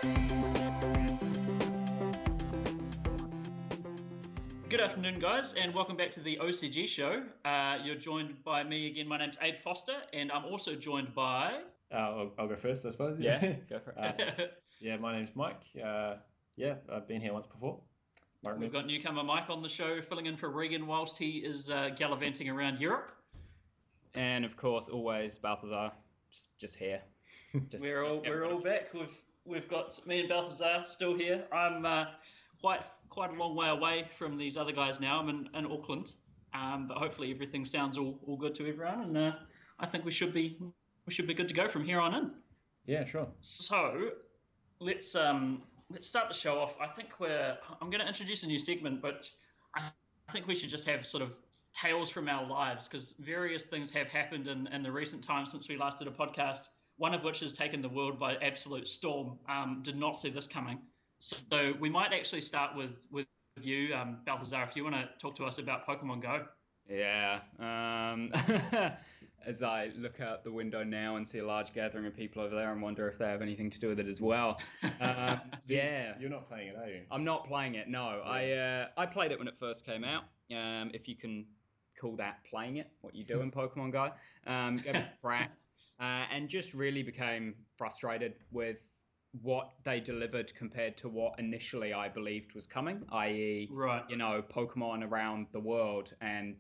Good afternoon, guys, and welcome back to the OCG show. You're joined by me again. My name's Abe Foster, and I'm also joined by... I'll go first, I suppose. Yeah, go for it. Yeah, my name's Mike. I've been here once before. We've got newcomer Mike on the show, filling in for Regan whilst he is gallivanting around Europe. And of course, always Balthazar, just here. We're all back. We've got me and Balthazar still here. I'm quite a long way away from these other guys now. I'm in Auckland, but hopefully everything sounds all good to everyone, and I think we should be good to go from here on in. Yeah, sure. So let's start the show off. I'm going to introduce a new segment, but I think we should just have sort of tales from our lives, because various things have happened in the recent time since we last did a podcast, one of which has taken the world by absolute storm. Did not see this coming. So we might actually start with you, Balthazar, if you want to talk to us about Pokemon Go. Yeah. As I look out the window now and see a large gathering of people over there and wonder if they have anything to do with it as well. Yeah. You're not playing it, are you? I'm not playing it, no. Yeah. I played it when it first came out, if you can call that playing it, what you do in Pokemon Go. Gave it a crack, and just really became frustrated with what they delivered compared to what initially I believed was coming, i.e., right, Pokemon around the world and,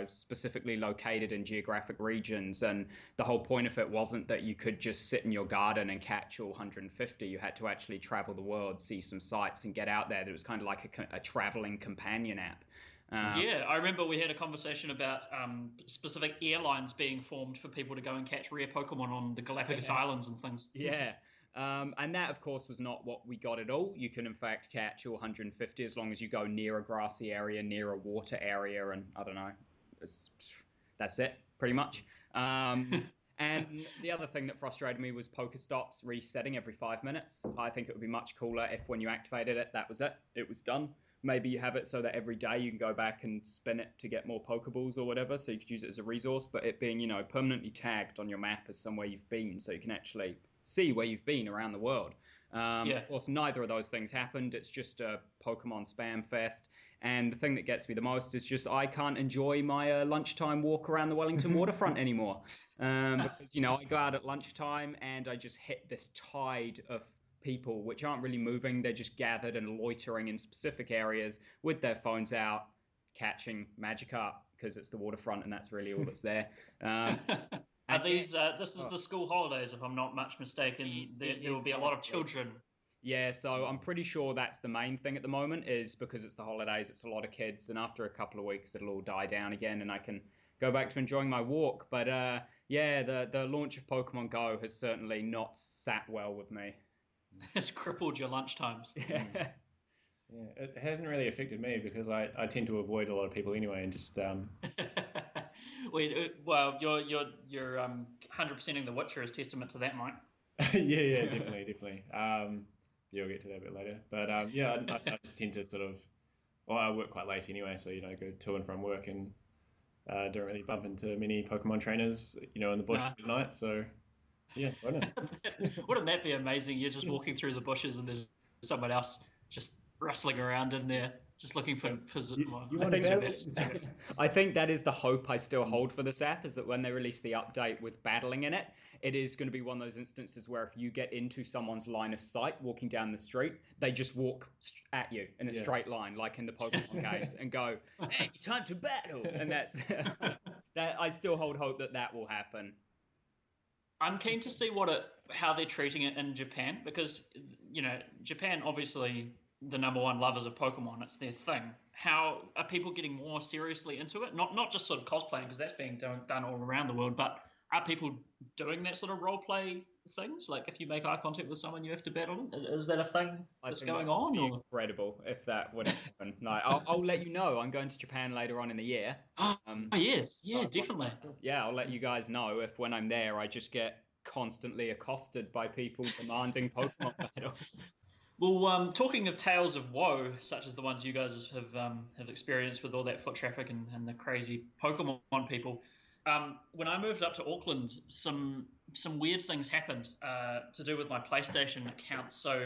specifically located in geographic regions. And the whole point of it wasn't that you could just sit in your garden and catch all 150. You had to actually travel the world, see some sights and get out there. It was kind of like a traveling companion app. Yeah, I remember we had a conversation about specific airlines being formed for people to go and catch rare Pokemon on the Galapagos Islands and things. Yeah. And that, of course, was not what we got at all. You can, in fact, catch all 150 as long as you go near a grassy area, near a water area, and I don't know. That's it, pretty much. And the other thing that frustrated me was Pokestops resetting every 5 minutes. I think it would be much cooler if when you activated it, that was it. It was done. Maybe you have it so that every day you can go back and spin it to get more Pokeballs or whatever, so you could use it as a resource, but it being, permanently tagged on your map as somewhere you've been, so you can actually see where you've been around the world. Of course, neither of those things happened. It's just a Pokemon spam fest. And the thing that gets me the most is just I can't enjoy my lunchtime walk around the Wellington waterfront anymore. Because, I go out at lunchtime and I just hit this tide of people which aren't really moving. They're just gathered and loitering in specific areas with their phones out, catching Magikarp because it's the waterfront and that's really all that's there. Are these? This is the school holidays, if I'm not much mistaken. There will be a lot of children. Yeah, so I'm pretty sure that's the main thing at the moment, is because it's the holidays, it's a lot of kids, and after a couple of weeks it'll all die down again and I can go back to enjoying my walk. But the launch of Pokemon Go has certainly not sat well with me. It's crippled your lunchtimes. Yeah. Yeah, it hasn't really affected me because I tend to avoid a lot of people anyway and just Well, you're 100%ing The Witcher as testament to that, Mike. yeah, definitely. We'll get to that a bit later. But I just tend to I work quite late anyway, so go to and from work and don't really bump into many Pokemon trainers, in the bush at night. So yeah, bonus. Wouldn't that be amazing? You're just walking through the bushes and there's someone else just rustling around in there, just looking for. I think that is the hope I still hold for this app, is that when they release the update with battling in it, it is going to be one of those instances where if you get into someone's line of sight walking down the street, they just walk at you in a straight line, like in the Pokemon games, and go, "Hey, time to battle!" And that's that. I still hold hope that will happen. I'm keen to see how they're treating it in Japan, because Japan obviously the number one lovers of Pokemon. It's their thing. How are people getting more seriously into it? Not just sort of cosplaying, because that's being done all around the world, but are people doing that sort of role play things? Like if you make eye contact with someone, you have to battle them? Is that a thing that's going on? Or? Incredible if that would happen. No, I'll let you know. I'm going to Japan later on in the year. Yes. Yeah, definitely. Yeah, I'll let you guys know if when I'm there, I just get constantly accosted by people demanding Pokemon battles. Well, talking of tales of woe, such as the ones you guys have experienced with all that foot traffic and the crazy Pokemon people, when I moved up to Auckland, some weird things happened to do with my PlayStation account. So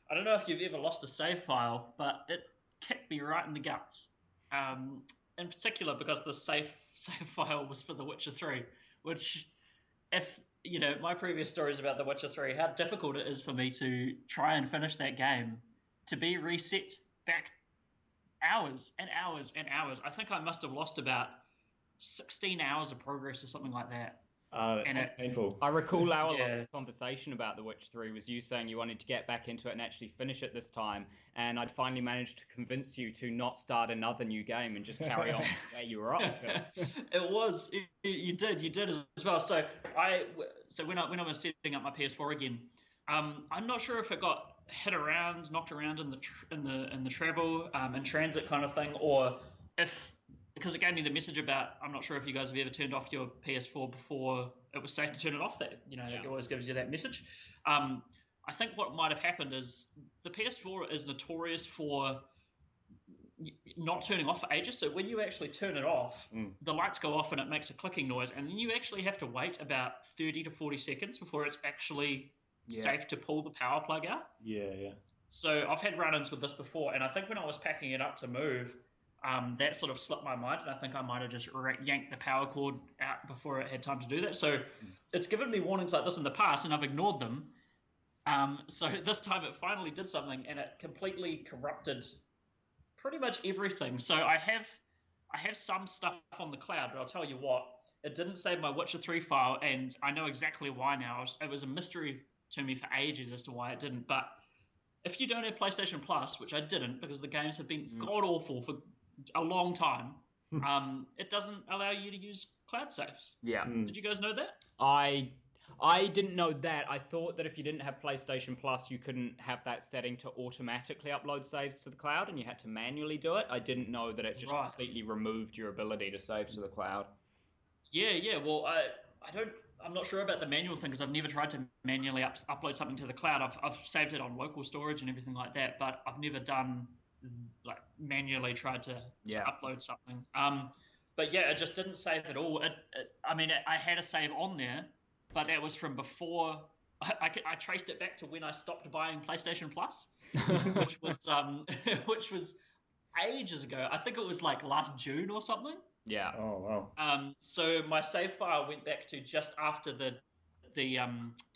I don't know if you've ever lost a save file, but it kicked me right in the guts. Um, in particular because the save file was for The Witcher 3, which, if my previous stories about The Witcher 3, how difficult it is for me to try and finish that game, to be reset back hours and hours and hours. I think I must have lost about 16 hours of progress or something like that. That's And painful. I recall our yeah, last conversation about The Witch 3 was you saying you wanted to get back into it and actually finish it this time, and I'd finally managed to convince you to not start another new game and just carry on where you were up to. it was you did as well. So when I was setting up my PS4 again, I'm not sure if it got knocked around in the travel in transit kind of thing, or if because it gave me the message about, I'm not sure if you guys have ever turned off your PS4 before it was safe to turn it off. That Yeah. it always gives you that message. I think what might have happened is the PS4 is notorious for not turning off for ages. So when you actually turn it off, the lights go off and it makes a clicking noise, and then you actually have to wait about 30 to 40 seconds before it's actually safe to pull the power plug out. Yeah. So I've had run-ins with this before, and I think when I was packing it up to move, that sort of slipped my mind, and I think I might have just yanked the power cord out before it had time to do that. So it's given me warnings like this in the past, and I've ignored them. So this time it finally did something, and it completely corrupted pretty much everything. So I have some stuff on the cloud, but I'll tell you what, it didn't save my Witcher 3 file, and I know exactly why now. It was a mystery to me for ages as to why it didn't. But if you don't have PlayStation Plus, which I didn't because the games have been god awful for a long time, it doesn't allow you to use cloud saves. Yeah. Did you guys know that? I didn't know that. I thought that if you didn't have PlayStation Plus, you couldn't have that setting to automatically upload saves to the cloud and you had to manually do it. I didn't know that it just completely removed your ability to save to the cloud. Yeah. Well, I'm not sure about the manual thing because I've never tried to manually upload something to the cloud. I've saved it on local storage and everything like that, but I've never done like manually tried to upload something. But yeah, it just didn't save at all. I had a save on there, but that was from before. I traced it back to when I stopped buying PlayStation Plus, which was which was ages ago. I think it was like last June or something. Yeah. Oh wow. So my save file went back to just after the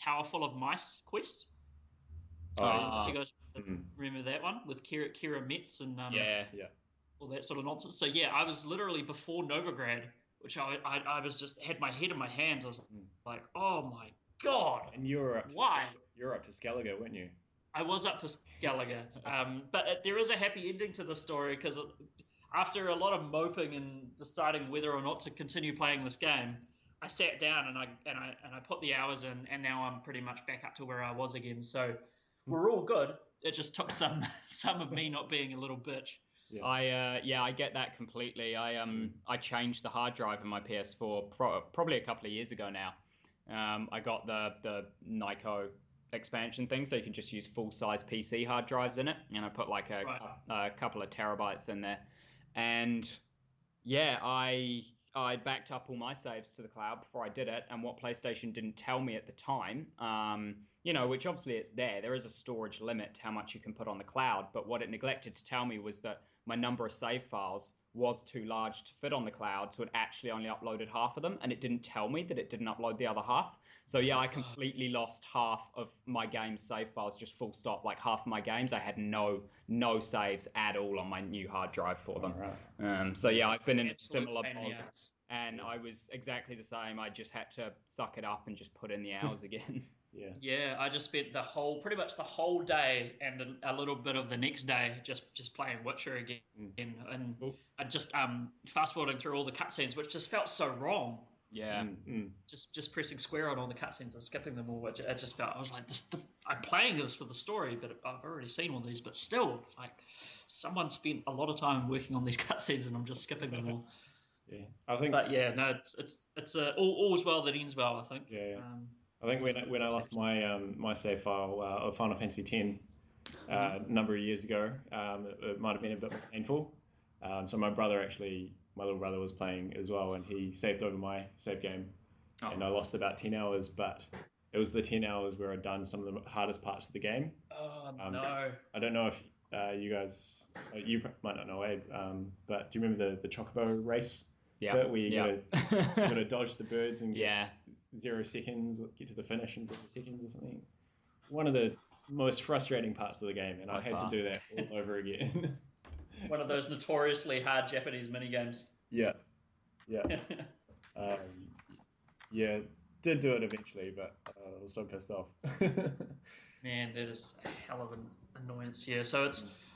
Tower Full of Mice quest. If you guys remember that one with Kira Metz and yeah. all that sort of nonsense. So yeah, I was literally before Novigrad, which I was just had my head in my hands. I was like, oh my god! And you were up to why? You're up to Skellige, weren't you? I was up to Skellige, but there is a happy ending to the story because after a lot of moping and deciding whether or not to continue playing this game, I sat down and I put the hours in, and now I'm pretty much back up to where I was again. So we're all good. It just took some of me not being a little bitch. Yeah. I get that completely. I changed the hard drive in my PS4 probably a couple of years ago now. I got the Nyko expansion thing, so you can just use full-size PC hard drives in it, and I put like a couple of terabytes in there, and yeah, I backed up all my saves to the cloud before I did it, and what PlayStation didn't tell me at the time, which obviously it's there is a storage limit to how much you can put on the cloud, but what it neglected to tell me was that my number of save files was too large to fit on the cloud, so it actually only uploaded half of them, and it didn't tell me that it didn't upload the other half. So yeah, I completely lost half of my game's save files, just full stop. Like half of my games, I had no saves at all on my new hard drive for them. Right. So yeah, I've been in a similar boat, Yes. and I was exactly the same. I just had to suck it up and just put in the hours again. Yeah, I just spent pretty much the whole day and a little bit of the next day just playing Witcher again, and I just fast forwarding through all the cutscenes, which just felt so wrong. Yeah. Just pressing square on all the cutscenes and skipping them all. It just felt, I was like, I'm playing this for the story, but I've already seen all these. But still, it's like someone spent a lot of time working on these cutscenes, and I'm just skipping them all. Yeah, I think. But yeah, no, it's all's well that ends well, I think. Yeah. I think when I lost my save file of Final Fantasy X a number of years ago, it might have been a bit more painful. So my little brother was playing as well, and he saved over my save game, and I lost about 10 hours. But it was the 10 hours where I'd done some of the hardest parts of the game. Oh Um, no. I don't know if you guys, you might not know, Abe, but do you remember the Chocobo race Yeah. bit where Yeah. you gotta dodge the birds and get Yeah. 0 seconds, or get to the finish in 0 seconds or something? One of the most frustrating parts of the game, and I By had to far. do that all over again. One of those notoriously hard Japanese minigames. Yeah, yeah, um, yeah. Did do it eventually, but I was so pissed off. Man, that is a hell of an annoyance here. So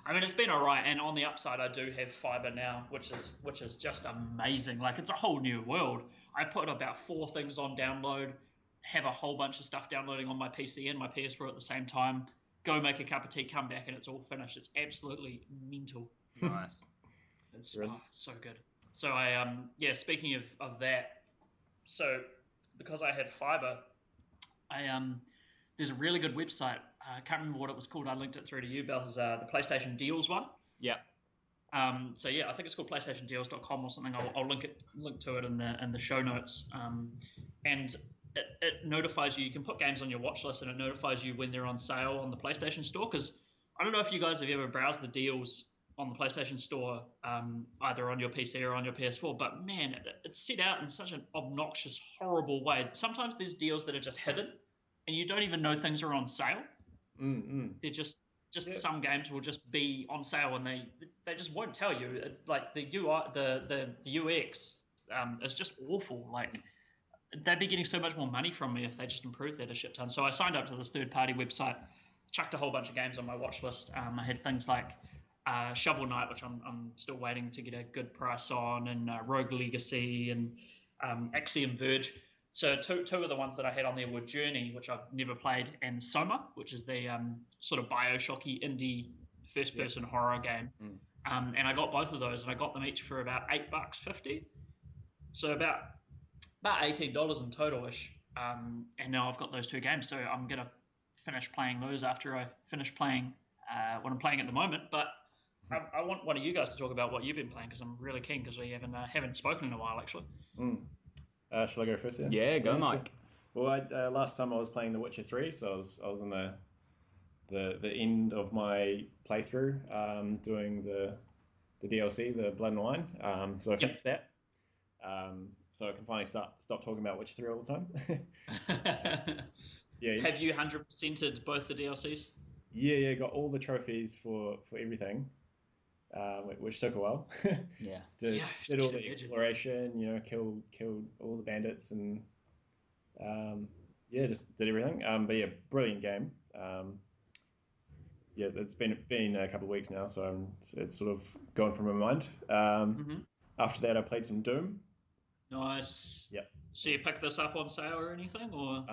I mean, it's been alright. And on the upside, I do have fiber now, which is just amazing. Like it's a whole new world. I put about 4 things on download, have a whole bunch of stuff downloading on my PC and my PS4 at the same time. Go make a cup of tea, come back, and it's all finished. It's absolutely mental. Nice. It's Really? so good. So I yeah. Speaking of that, so because I had fiber, I there's a really good website. I can't remember what it was called. I linked it through to you, Balthazar, the PlayStation Deals one. Yeah. So yeah, I think it's called PlayStationDeals.com or something. I'll link to it in the show notes. And it notifies you. You can put games on your watch list, and it notifies you when they're on sale on the PlayStation Store. Because I don't know if you guys have ever browsed the deals on the PlayStation Store, either on your PC or on your PS4. But man, it's set out in such an obnoxious, horrible way. Sometimes there's deals that are just hidden, and you don't even know things are on sale. They're just Yeah. some games will just be on sale, and they just won't tell you. Like the UI, the UX is just awful. Like they'd be getting so much more money from me if they just improved that a shit ton. So I signed up to this third party website, chucked a whole bunch of games on my watch list. I had things like Shovel Knight, which I'm still waiting to get a good price on, and Rogue Legacy, and Axiom Verge. So two of the ones that I had on there were Journey, which I've never played, and Soma, which is the sort of Bioshocky indie first-person horror game. And I got both of those, and I got them each for about $8.50. So about $18 in total-ish. And now I've got those 2 games, so I'm gonna finish playing those after I finish playing what I'm playing at the moment. But I want one of you guys to talk about what you've been playing, because I'm really keen, because we haven't spoken in a while actually. Shall I go first? Yeah, go, Mike. Sure. Well, last time I was playing The Witcher 3, so I was in the end of my playthrough, doing the DLC, the Blood and Wine. So I finished that. So I can finally stop talking about Witcher 3 all the time. Yeah. Have you 100%ed both the DLCs? Yeah, got all the trophies for everything, which took a while. Yeah. Did I all can the imagine. exploration, killed all the bandits, and just did everything. But yeah, brilliant game. Yeah, it's been a couple of weeks now, so it's sort of gone from my mind. After that, I played some Doom. Nice. Yep. So you picked this up on sale or anything, or?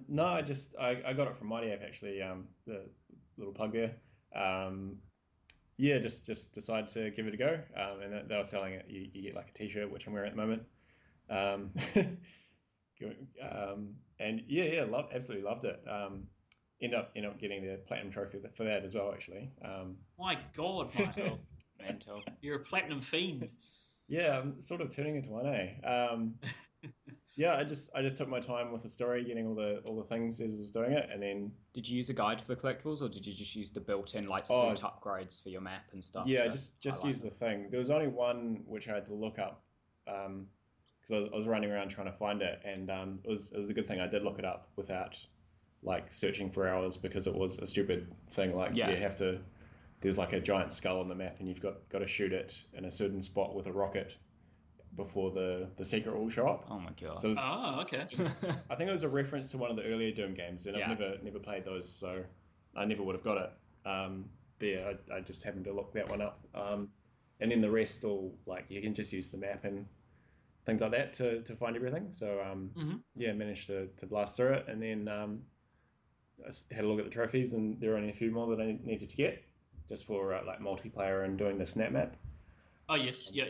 No, I got it from Mighty Ape actually. The little plug there. Yeah, just decided to give it a go. And they were selling it. You get like a T-shirt, which I'm wearing at the moment. And yeah, absolutely loved it. End up getting the platinum trophy for that as well, actually. My God, Michael, Mental. you're a platinum fiend. Yeah, I'm sort of turning into one, eh? Yeah, I just took my time with the story, getting all the things as I was doing it, and then. Did you use a guide for the collectibles, or did you just use the built-in like suit upgrades for your map and stuff? Yeah, just use the thing. There was only one which I had to look up, because I was running around trying to find it, and it was a good thing I did look it up without like searching for hours, because it was a stupid thing. Like you have to. There's like a giant skull on the map, and you've got to shoot it in a certain spot with a rocket before the secret will show up. Oh my God. So Okay. I think it was a reference to one of the earlier Doom games, and I've never played those, so I never would have got it. But yeah, I just happened to look that one up. And then the rest all, like, you can just use the map and things like that to find everything. So yeah, managed to blast through it, and then I had a look at the trophies, and there were only a few more that I needed to get, just for like multiplayer and doing the snap map. Oh yes, yeah.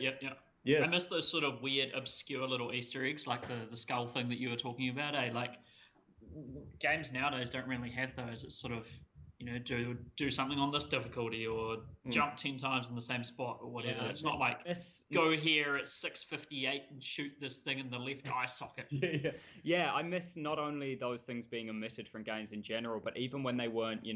Yes. I miss those sort of weird, obscure little Easter eggs, like the skull thing that you were talking about. Like games nowadays don't really have those. It's sort of do something on this difficulty or jump 10 times in the same spot or whatever. Yeah, it's not like go here at 6:58 and shoot this thing in the left eye socket. Yeah, I miss not only those things being omitted from games in general, but even when they weren't,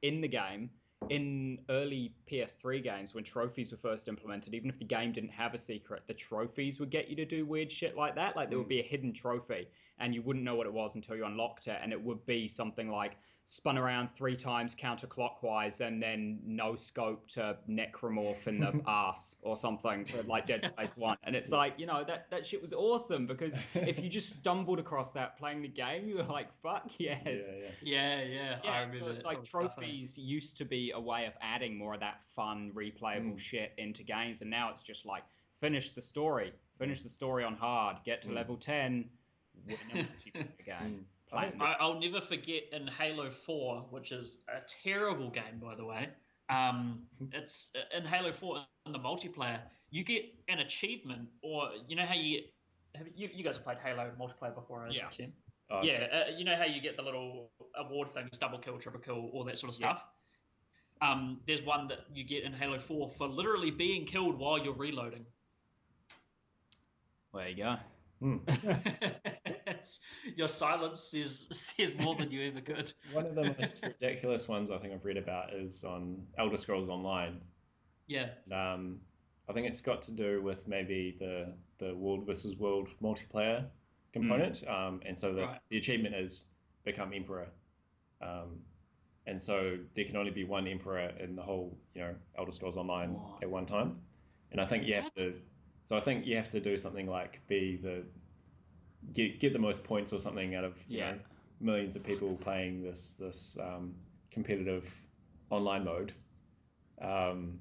in the game. In early PS3 games, when trophies were first implemented, even if the game didn't have a secret, the trophies would get you to do weird shit like that. Like there would be a hidden trophy, and you wouldn't know what it was until you unlocked it, and it would be something like spun around 3 times counterclockwise and then no scope to necromorph in the ass or something for like Dead Space 1. And it's like, that shit was awesome because if you just stumbled across that playing the game, you were like, fuck yes. Yeah. I remember so it's that like sort of stuff, trophies used to be a way of adding more of that fun, replayable shit into games. And now it's just like, finish the story on hard, get to level 10, win a multiplayer game. I'll never forget in Halo 4, which is a terrible game, by the way. It's in Halo 4 in the multiplayer, you get an achievement, or you know how you guys have played Halo multiplayer before, I assume. You know how you get the little award things, double kill, triple kill, all that sort of stuff. There's one that you get in Halo 4 for literally being killed while you're reloading. There you go. Your silence says more than you ever could. One of the most ridiculous ones I think I've read about is on Elder Scrolls Online. Yeah. I think it's got to do with maybe the world versus world multiplayer component, and so the achievement is become Emperor, and so there can only be one Emperor in the whole Elder Scrolls Online at one time, and I think you have to. So I think you have to do something like get the most points or something out of millions of people playing this competitive online mode. Don't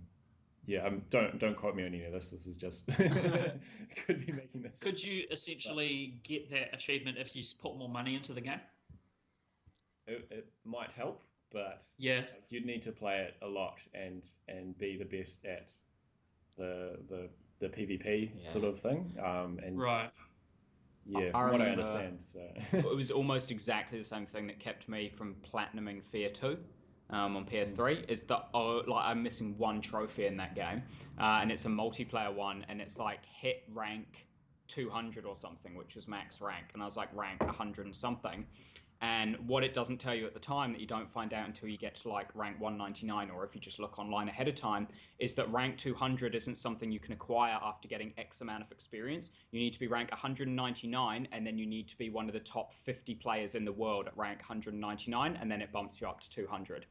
quote me on any of this. This is just could be making this. Could you essentially get that achievement if you put more money into the game? It might help, but you'd need to play it a lot and be the best at the PvP sort of thing. And from what I understand, so it was almost exactly the same thing that kept me from platinuming Fear 2 on PS3. Is that I'm missing one trophy in that game, and it's a multiplayer one, and it's like hit rank 200 or something, which was max rank, and I was like rank 100 and something. And what it doesn't tell you at the time, that you don't find out until you get to like rank 199, or if you just look online ahead of time, is that rank 200 isn't something you can acquire after getting X amount of experience. You need to be rank 199, and then you need to be one of the top 50 players in the world at rank 199, and then it bumps you up to 200.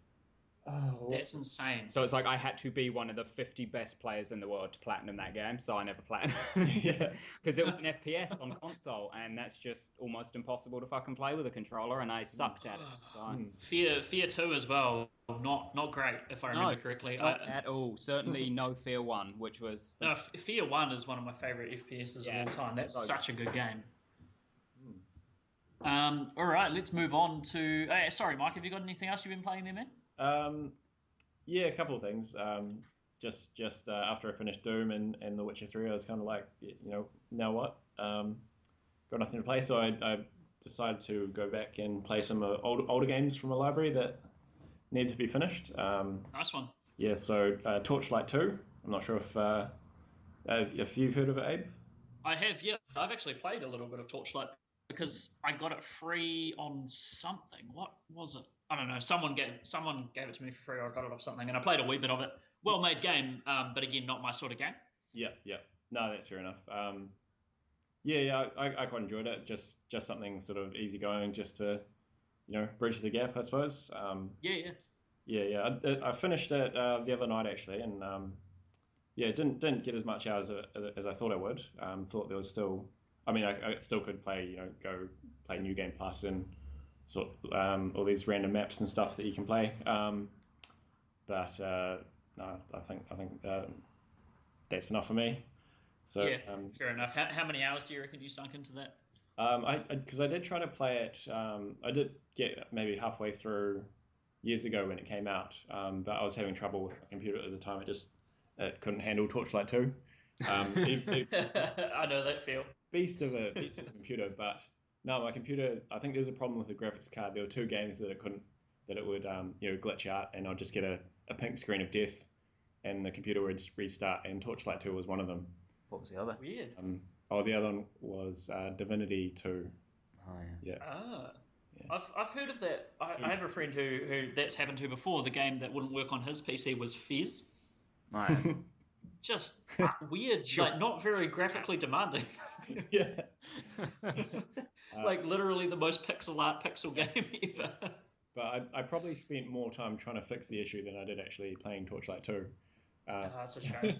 Oh, that's insane. So it's like I had to be one of the 50 best players in the world to platinum that game, so I never platinumed. Because it was an FPS on console, and that's just almost impossible to fucking play with a controller, and I sucked at it. So. Fear 2 as well, not great, if I remember correctly. Not at all. Certainly no Fear 1, which was... No, Fear 1 is one of my favourite FPSs of all time. That's such a good game. All right, let's move on to... sorry, Mike, have you got anything else you've been playing there, man? A couple of things. Just after I finished Doom and The Witcher 3, I was kind of like, now what? Got nothing to play, so I decided to go back and play some older games from a library that needed to be finished. Nice one. Yeah, so Torchlight 2. I'm not sure if you've heard of it, Abe? I have, yeah. I've actually played a little bit of Torchlight because I got it free on something. What was it? I don't know. Someone gave it to me for free, or I got it off something, and I played a wee bit of it. Well-made game, but again, not my sort of game. Yeah. No, that's fair enough. I quite enjoyed it. Just something sort of easygoing, just to, bridge the gap, I suppose. I finished it the other night actually, and didn't get as much out as I thought I would. Thought there was still. I mean, I still could play, go play New Game Plus and sort all these random maps and stuff that you can play. But no, I think that's enough for me. So fair enough. How many hours do you reckon you sunk into that? Because I did try to play it. I did get maybe halfway through years ago when it came out, but I was having trouble with my computer at the time. It couldn't handle Torchlight 2. I know that feel. Beast of a computer, but no, my computer. I think there's a problem with the graphics card. There were two games that that it would glitch out, and I'd just get a pink screen of death, and the computer would restart. And Torchlight 2 was one of them. What was the other? Weird. The other one was Divinity 2. Oh yeah. Yeah. I've heard of that. I have a friend who that's happened to before. The game that wouldn't work on his PC was Fez. Right. Just weird, Sure. like not very graphically demanding. Yeah. Like literally the most pixel art pixel game ever. But I probably spent more time trying to fix the issue than I did actually playing Torchlight 2. That's a shame.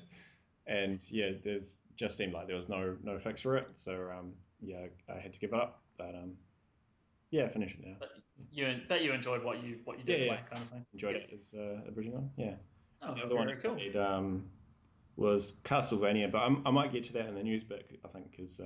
And yeah, there's just seemed like there was no fix for it. So I had to give up. But I finished it now. But you enjoyed what you did play, kind of thing. Enjoyed it as original one. Yeah. Oh, the other one cool. I played, was Castlevania, but I might get to that in the news bit, I think, because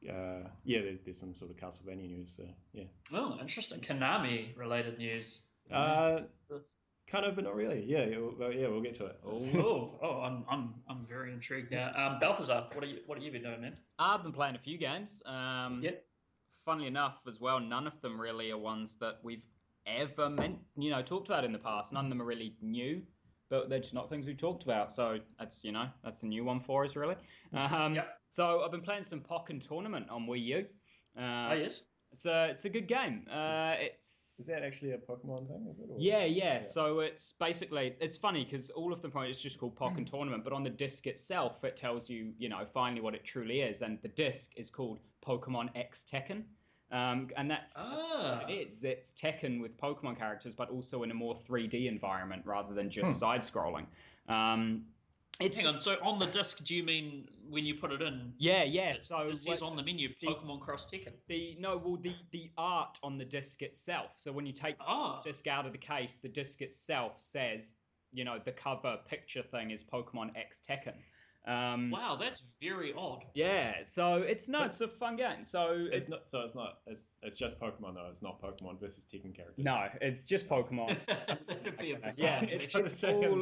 there's some sort of Castlevania news. So yeah. Oh, interesting. Konami related news. Kind of, but not really. Yeah, we'll get to it. So. I'm very intrigued now. Balthazar, what have you been doing, man? I've been playing a few games. Yep. Funnily enough, as well, none of them really are ones that we've ever talked about in the past. None of them are really new, but they're just not things we've talked about. So that's a new one for us, really. So I've been playing some Pokken Tournament on Wii U. Yes. It's a good game. Is that actually a Pokemon thing? Is it? Or? Yeah. So it's basically, it's funny because all of them, it's just called Pokken Tournament, but on the disc itself, it tells you, finally what it truly is. And the disc is called Pokemon X Tekken. And that's what it is. It's Tekken with Pokemon characters, but also in a more 3D environment rather than just side-scrolling. Hang on, so on the disc, do you mean when you put it in? Yeah. It says on the menu, Pokemon Cross Tekken. The art on the disc itself. So when you take the disc out of the case, the disc itself says, the cover picture thing is Pokemon X Tekken. Wow, that's very odd. Yeah, so it's a fun game. So it's just Pokemon though. It's not Pokemon versus Tekken characters. No, it's just Pokemon. That'd be a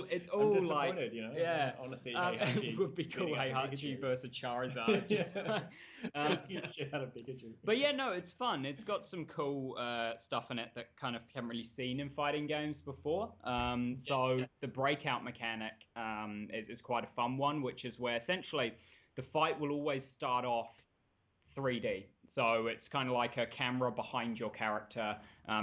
it's all I'm like I want to see Heihachi. It would be cool, Heihachi versus Charizard. Shit out of Pikachu. But yeah, no, it's fun. It's got some cool stuff in it that kind of haven't really seen in fighting games before. The breakout mechanic is quite a fun one, which is where essentially the fight will always start off 3D. So it's kind of like a camera behind your character.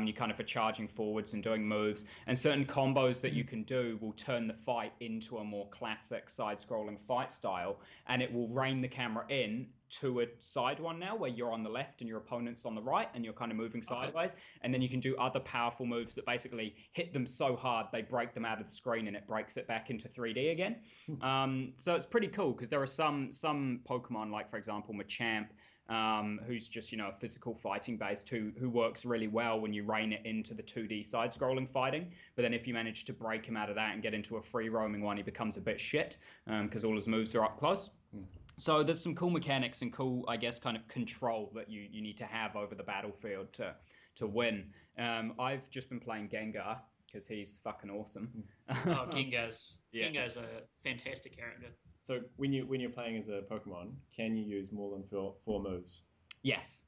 You kind of are charging forwards and doing moves. And certain combos that you can do will turn the fight into a more classic side-scrolling fight style. And it will rein the camera in to a side one now where you're on the left and your opponent's on the right and you're kind of moving sideways. Okay. And then you can do other powerful moves that basically hit them so hard they break them out of the screen and it breaks it back into 3D again. So it's pretty cool because there are some Pokemon, like for example Machamp, who's just a physical fighting based who works really well when you rein it into the 2D side-scrolling fighting. But then if you manage to break him out of that and get into a free-roaming one, he becomes a bit shit because all his moves are up close. So there's some cool mechanics and cool, I guess, kind of control that you need to have over the battlefield to win. I've just been playing Gengar because he's fucking awesome. Gengar's a fantastic character. So when you're playing as a Pokemon, can you use more than four moves? Yes.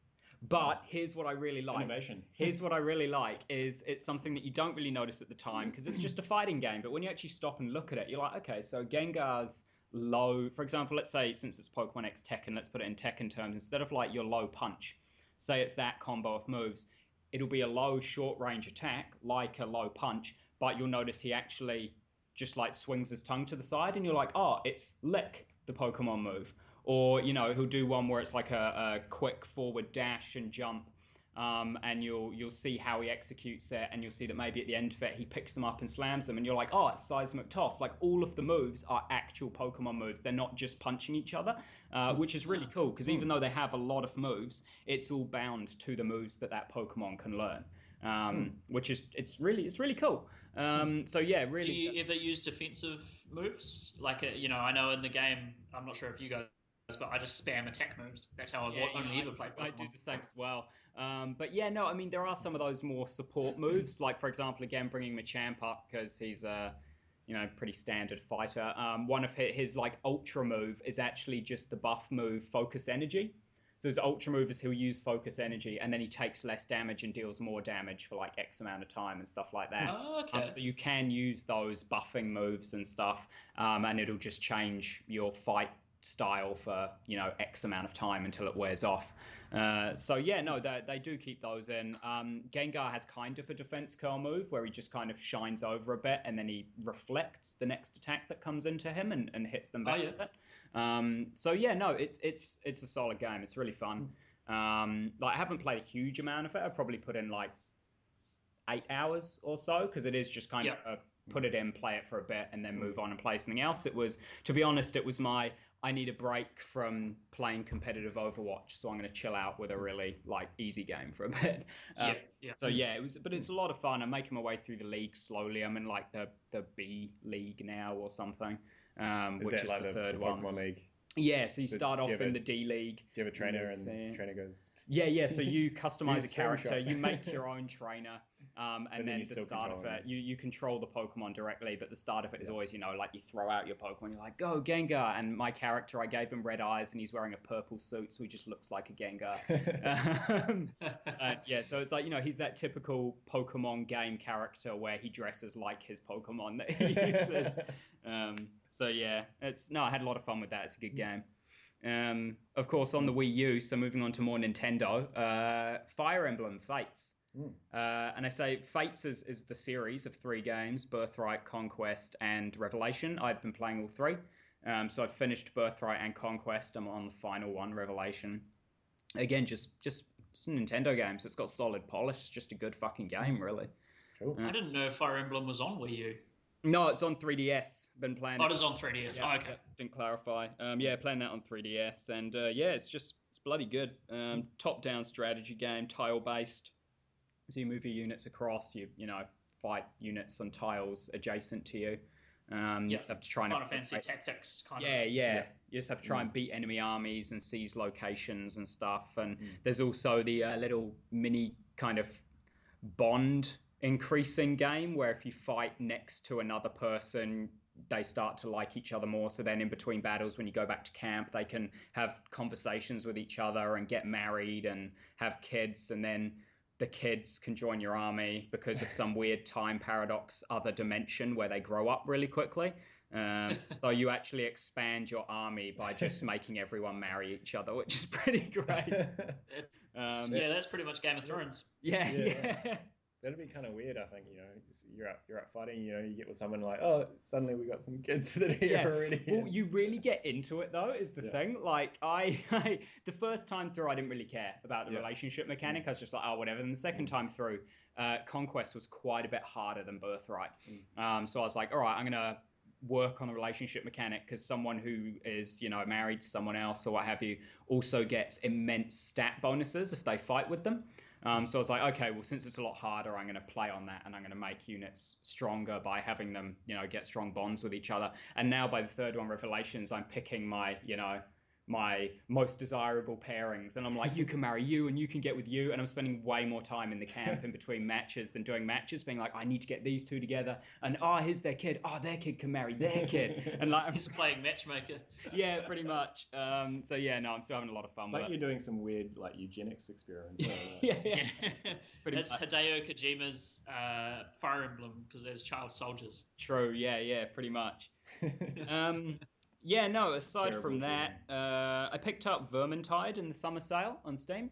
But here's what I really like. Innovation. Here's what I really like is it's something that you don't really notice at the time because it's just a fighting game. But when you actually stop and look at it, you're like, okay, so Gengar's low, for example, let's say since it's Pokemon X Tekken, let's put it in Tekken terms, instead of like your low punch, say it's that combo of moves, it'll be a low short range attack like a low punch, but you'll notice he actually just like swings his tongue to the side and you're like, oh, it's Lick, the Pokemon move. Or, he'll do one where it's like a quick forward dash and jump. And you'll see how he executes it, and you'll see that maybe at the end of it he picks them up and slams them, and you're like, oh, it's seismic toss. Like all of the moves are actual Pokemon moves. They're not just punching each other, which is really cool because even though they have a lot of moves, it's all bound to the moves that Pokemon can learn, which is it's really cool. So yeah, really. Do you ever use defensive moves? Like I know in the game, I'm not sure if you guys, but I just spam attack moves. That's how I've only ever played Pokemon. I do the same as well. But yeah, no, I mean, there are some of those more support moves, like, for example, again, bringing Machamp up because he's a, pretty standard fighter. One of his like, ultra move is actually just the buff move Focus Energy. So his ultra move is he'll use focus energy, and then he takes less damage and deals more damage for like X amount of time and stuff like that. Oh, okay. So you can use those buffing moves and stuff, and it'll just change your fight style for X amount of time until it wears off. So yeah, no, they do keep those in. Gengar has kind of a defense curl move where he just kind of shines over a bit and then he reflects the next attack that comes into him and hits them back with it. So yeah, no, it's a solid game. It's really fun. Like I haven't played a huge amount of it. I've probably put in like 8 hours or so because it is just kind of put it in, play it for a bit, and then move on and play something else. It was, to be honest, it was I need a break from playing competitive Overwatch, so I'm going to chill out with a really like easy game for a bit. So yeah, it was, but it's a lot of fun. I'm making my way through the league slowly. I'm in like the B League now or something, which is like the third one. Pokemon League. Yeah, so you start off in the D League. Do you have a trainer and trainer goes? Yeah. So you customize a character, you make your own trainer, and then the start of it, you control the Pokemon directly. But the start of it is always, like you throw out your Pokemon, you're like, go Gengar, and my character, I gave him red eyes, and he's wearing a purple suit, so he just looks like a Gengar. Yeah, so it's like he's that typical Pokemon game character where he dresses like his Pokemon that he uses. So yeah, I had a lot of fun with that. It's a good game. Of course, on the Wii U, so moving on to more Nintendo, Fire Emblem Fates. And I say Fates is the series of 3 games, Birthright, Conquest, and Revelation. I've been playing all 3. So I've finished Birthright and Conquest. I'm on the final one, Revelation. Again, just a Nintendo game, so it's got solid polish. It's just a good fucking game, really. Cool. I didn't know Fire Emblem was on Wii U. No, it's on 3DS. Been playing. Oh, it is on 3DS. Yeah, okay. Didn't clarify. Playing that on 3DS, and it's bloody good. Top-down strategy game, tile-based. So you move your units across. You fight units on tiles adjacent to you. You just have to try and Final Fantasy Tactics kind of. Yeah. You just have to try and beat enemy armies and seize locations and stuff. And there's also the little mini kind of bond increasing game where if you fight next to another person, they start to like each other more. So then in between battles, when you go back to camp, they can have conversations with each other and get married and have kids, and then the kids can join your army because of some weird time paradox other dimension where they grow up really quickly. So you actually expand your army by just making everyone marry each other, which is pretty great. That's pretty much Game of Thrones. Yeah. That'd be kind of weird, I think. You're out fighting. You get with someone like, oh, suddenly we got some kids that are here already. Well, you really get into it though, is the thing. Like I the first time through, I didn't really care about the relationship mechanic. I was just like, oh, whatever. And the second time through, Conquest was quite a bit harder than Birthright. So I was like, all right, I'm gonna work on the relationship mechanic because someone who is married to someone else or what have you also gets immense stat bonuses if they fight with them. So I was like, okay, well, since it's a lot harder, I'm going to play on that and I'm going to make units stronger by having them, get strong bonds with each other. And now by the third one, Revelations, I'm picking my, my most desirable pairings. And I'm like, you can marry you and you can get with you. And I'm spending way more time in the camp in between matches than doing matches, being like, I need to get these 2 together. And here's their kid. Their kid can marry their kid. And like, he's playing matchmaker. Yeah, pretty much. I'm still having a lot of fun with it. You're doing some weird eugenics experiment. Yeah. That's Hideo Kojima's Fire Emblem because there's child soldiers. True. Yeah. Pretty much. Aside from that, I picked up Vermintide in the summer sale on Steam.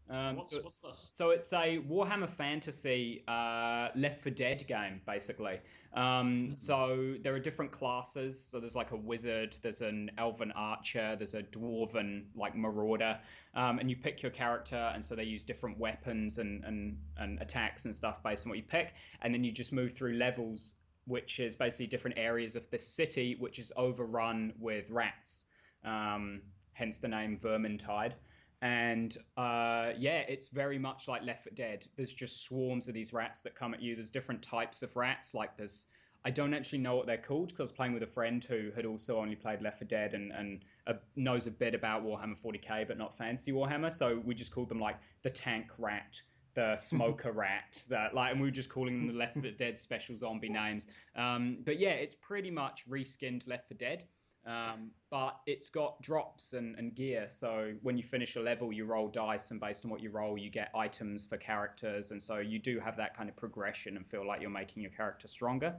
What's this? So it's a Warhammer Fantasy Left 4 Dead game, basically. So there are different classes. So there's like a wizard, there's an elven archer, there's a dwarven marauder, and you pick your character, and so they use different weapons and attacks and stuff based on what you pick, and then you just move through levels, which is basically different areas of the city, which is overrun with rats, hence the name Vermintide. And it's very much like Left 4 Dead. There's just swarms of these rats that come at you. There's different types of rats. I don't actually know what they're called because I was playing with a friend who had also only played Left 4 Dead and knows a bit about Warhammer 40k, but not Fantasy Warhammer. So we just called them the tank rat, the smoker rat, and we were just calling them the Left 4 Dead special zombie names. But yeah, it's pretty much reskinned Left 4 Dead. But it's got drops and gear. So when you finish a level, you roll dice, and based on what you roll, you get items for characters. And so you do have that kind of progression and feel like you're making your character stronger.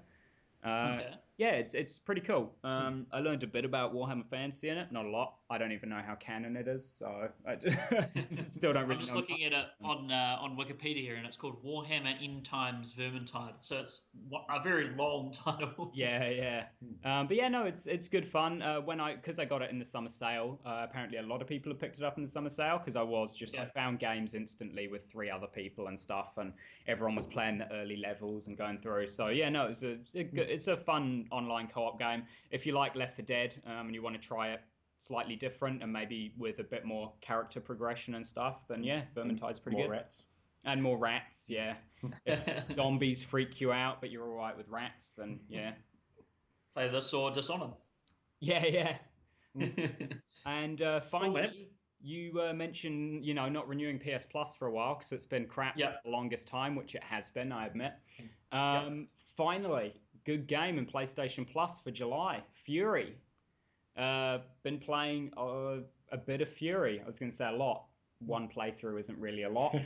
Okay. Yeah, it's pretty cool. I learned a bit about Warhammer Fantasy in it, not a lot. I don't even know how canon it is, so I still don't I'm really just know looking much. at it on Wikipedia, and it's called Warhammer End Times Vermintide. So it's a very long title. Yeah, yeah. But yeah, no, it's good fun. Because I got it in the summer sale. Apparently, a lot of people have picked it up in the summer sale because I found games instantly with 3 other people and stuff, and everyone was playing the early levels and going through. So yeah, no, it's a fun online co-op game. If you like Left 4 Dead and you want to try it slightly different and maybe with a bit more character progression and stuff, then yeah, Vermintide's pretty good. More rats. And more rats, yeah. If zombies freak you out, but you're all right with rats, then yeah. Play this or Dishonored. Yeah, yeah. And finally, Cool, you mentioned, not renewing PS Plus for a while because it's been crap for the longest time, which it has been, I admit. Finally, good game in PlayStation Plus for July. Fury. Been playing a bit of Fury. I was going to say a lot. One playthrough isn't really a lot.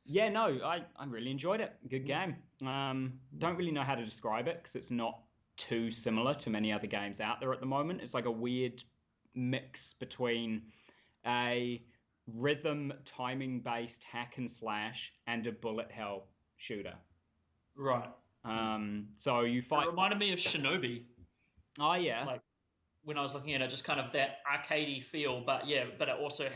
Yeah, no, I really enjoyed it. Good game. Don't really know how to describe it because it's not too similar to many other games out there at the moment. It's like a weird mix between a rhythm timing based hack and slash and a bullet hell shooter. Right. So you fight. It reminded me of Shinobi. Oh yeah. Like when I was looking at it, just kind of that arcadey feel, but it also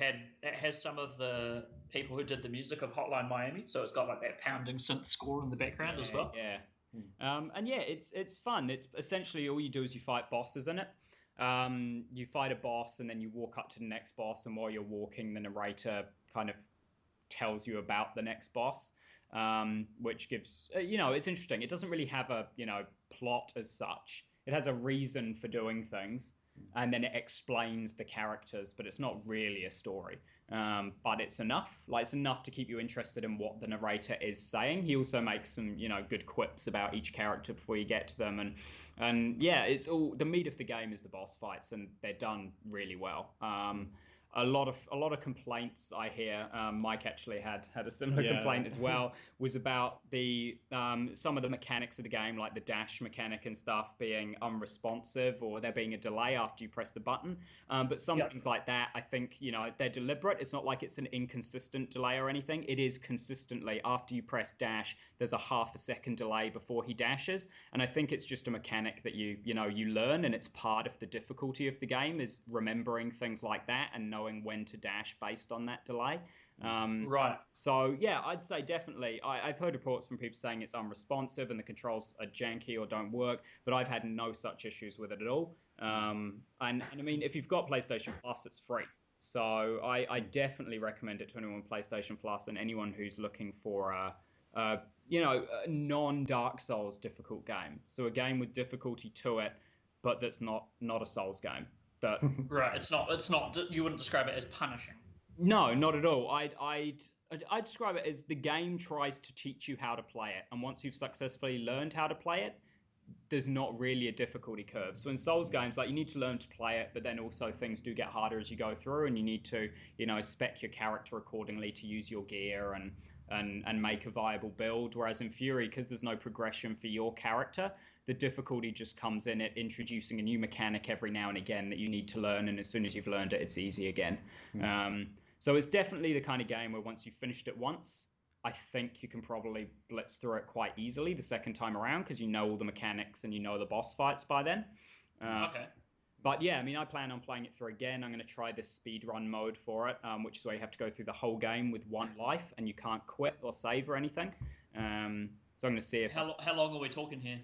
has some of the people who did the music of Hotline Miami, so it's got like that pounding synth score in the background as well. Yeah. And yeah, it's fun. It's essentially all you do is you fight bosses in it. You fight a boss and then you walk up to the next boss, and while you're walking, the narrator kind of tells you about the next boss, which gives it's interesting. It doesn't really have a plot as such. It has a reason for doing things, and then it explains the characters, but it's not really a story. But it's enough. Like it's enough to keep you interested in what the narrator is saying. He also makes some good quips about each character before you get to them, and yeah, it's all the meat of the game is the boss fights, and they're done really well. A lot of complaints I hear. Mike actually had a similar complaint as well. Was about the some of the mechanics of the game, like the dash mechanic and stuff, being unresponsive, or there being a delay after you press the button. But some things like that, I think they're deliberate. It's not like it's an inconsistent delay or anything. It is consistently after you press dash, there's a half a second delay before he dashes, and I think it's just a mechanic that you learn, and it's part of the difficulty of the game is remembering things like that and knowing when to dash based on that delay. Right. So yeah, I'd say definitely. I've heard reports from people saying it's unresponsive and the controls are janky or don't work, but I've had no such issues with it at all. And I mean, if you've got PlayStation Plus, it's free. So I definitely recommend it to anyone with PlayStation Plus and anyone who's looking for a non-Dark Souls difficult game. So a game with difficulty to it, but that's not a Souls game. Right. It's not. You wouldn't describe it as punishing. No, not at all. I'd describe it as the game tries to teach you how to play it, and once you've successfully learned how to play it, there's not really a difficulty curve. So in Souls games, like you need to learn to play it, but then also things do get harder as you go through, and you need to spec your character accordingly to use your gear and make a viable build. Whereas in Fury, because there's no progression for your character, the difficulty just comes in at introducing a new mechanic every now and again that you need to learn, and as soon as you've learned it, it's easy again. So it's definitely the kind of game where once you've finished it once, I think you can probably blitz through it quite easily the second time around because you know all the mechanics and you know the boss fights by then. Okay. But yeah, I mean, I plan on playing it through again. I'm going to try this speedrun mode for it, which is where you have to go through the whole game with one life and you can't quit or save or anything. So I'm going to see if... How long are we talking here?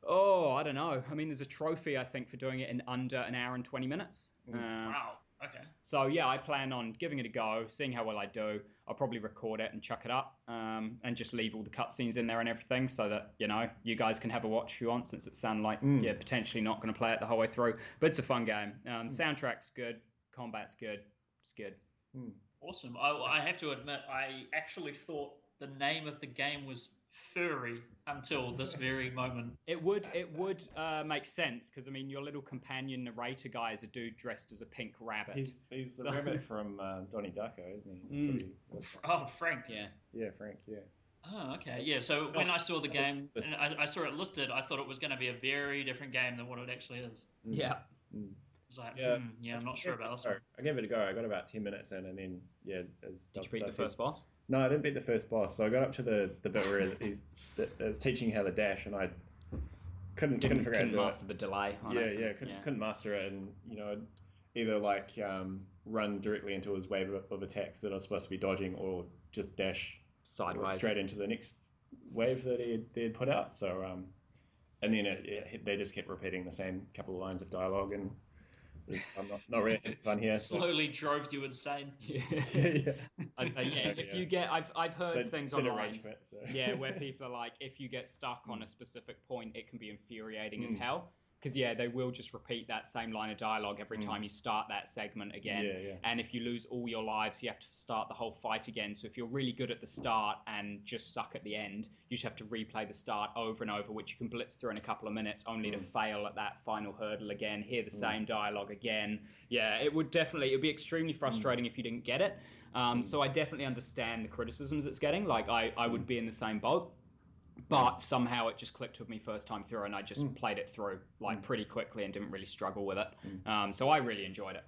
Oh, I don't know. I mean, there's a trophy, I think, for doing it in under an hour and 20 minutes. Wow. Okay. So yeah, I plan on giving it a go, seeing how well I do. I'll probably record it and chuck it up, and just leave all the cutscenes in there and everything, so that you guys can have a watch if you want. Since it sounds like potentially not going to play it the whole way through, but it's a fun game. Soundtrack's good, combat's good, it's good. Awesome. I have to admit, I actually thought the name of the game was furry until this very moment. It would make sense because I mean your little companion narrator guy is a dude dressed as a pink rabbit. He's the rabbit from Donnie Darko, isn't he? That's what he looks like. Oh, Frank. Yeah, Frank. Yeah. Oh, okay. Yeah. So when I saw the game and I saw it listed, I thought it was going to be a very different game than what it actually is. Yeah. It's like, Yeah, I'm not sure about this one. I gave it a go. I got about 10 minutes in, and then as Did you beat the first boss? No, I didn't beat the first boss. So I got up to the bit where it's teaching how to dash, and I couldn't figure out couldn't master the delay. Couldn't master it, and either like run directly into his wave of attacks that I was supposed to be dodging, or just dash sideways straight into the next wave that they had put out. So and then they just kept repeating the same couple of lines of dialogue, and I'm not really having fun here. Slowly drove you insane. Yeah. I'd say if you get, I've heard things online. Quit, where people are like, if you get stuck on a specific point, it can be infuriating as hell. Because they will just repeat that same line of dialogue every time you start that segment again. Yeah. And if you lose all your lives, you have to start the whole fight again. So if you're really good at the start and just suck at the end, you just have to replay the start over and over, which you can blitz through in a couple of minutes, only to fail at that final hurdle again, hear the same dialogue again. Yeah, it'd be extremely frustrating if you didn't get it. So I definitely understand the criticisms it's getting. Like I would be in the same boat. But somehow it just clicked with me first time through, and I just played it through pretty quickly and didn't really struggle with it. So I really enjoyed it.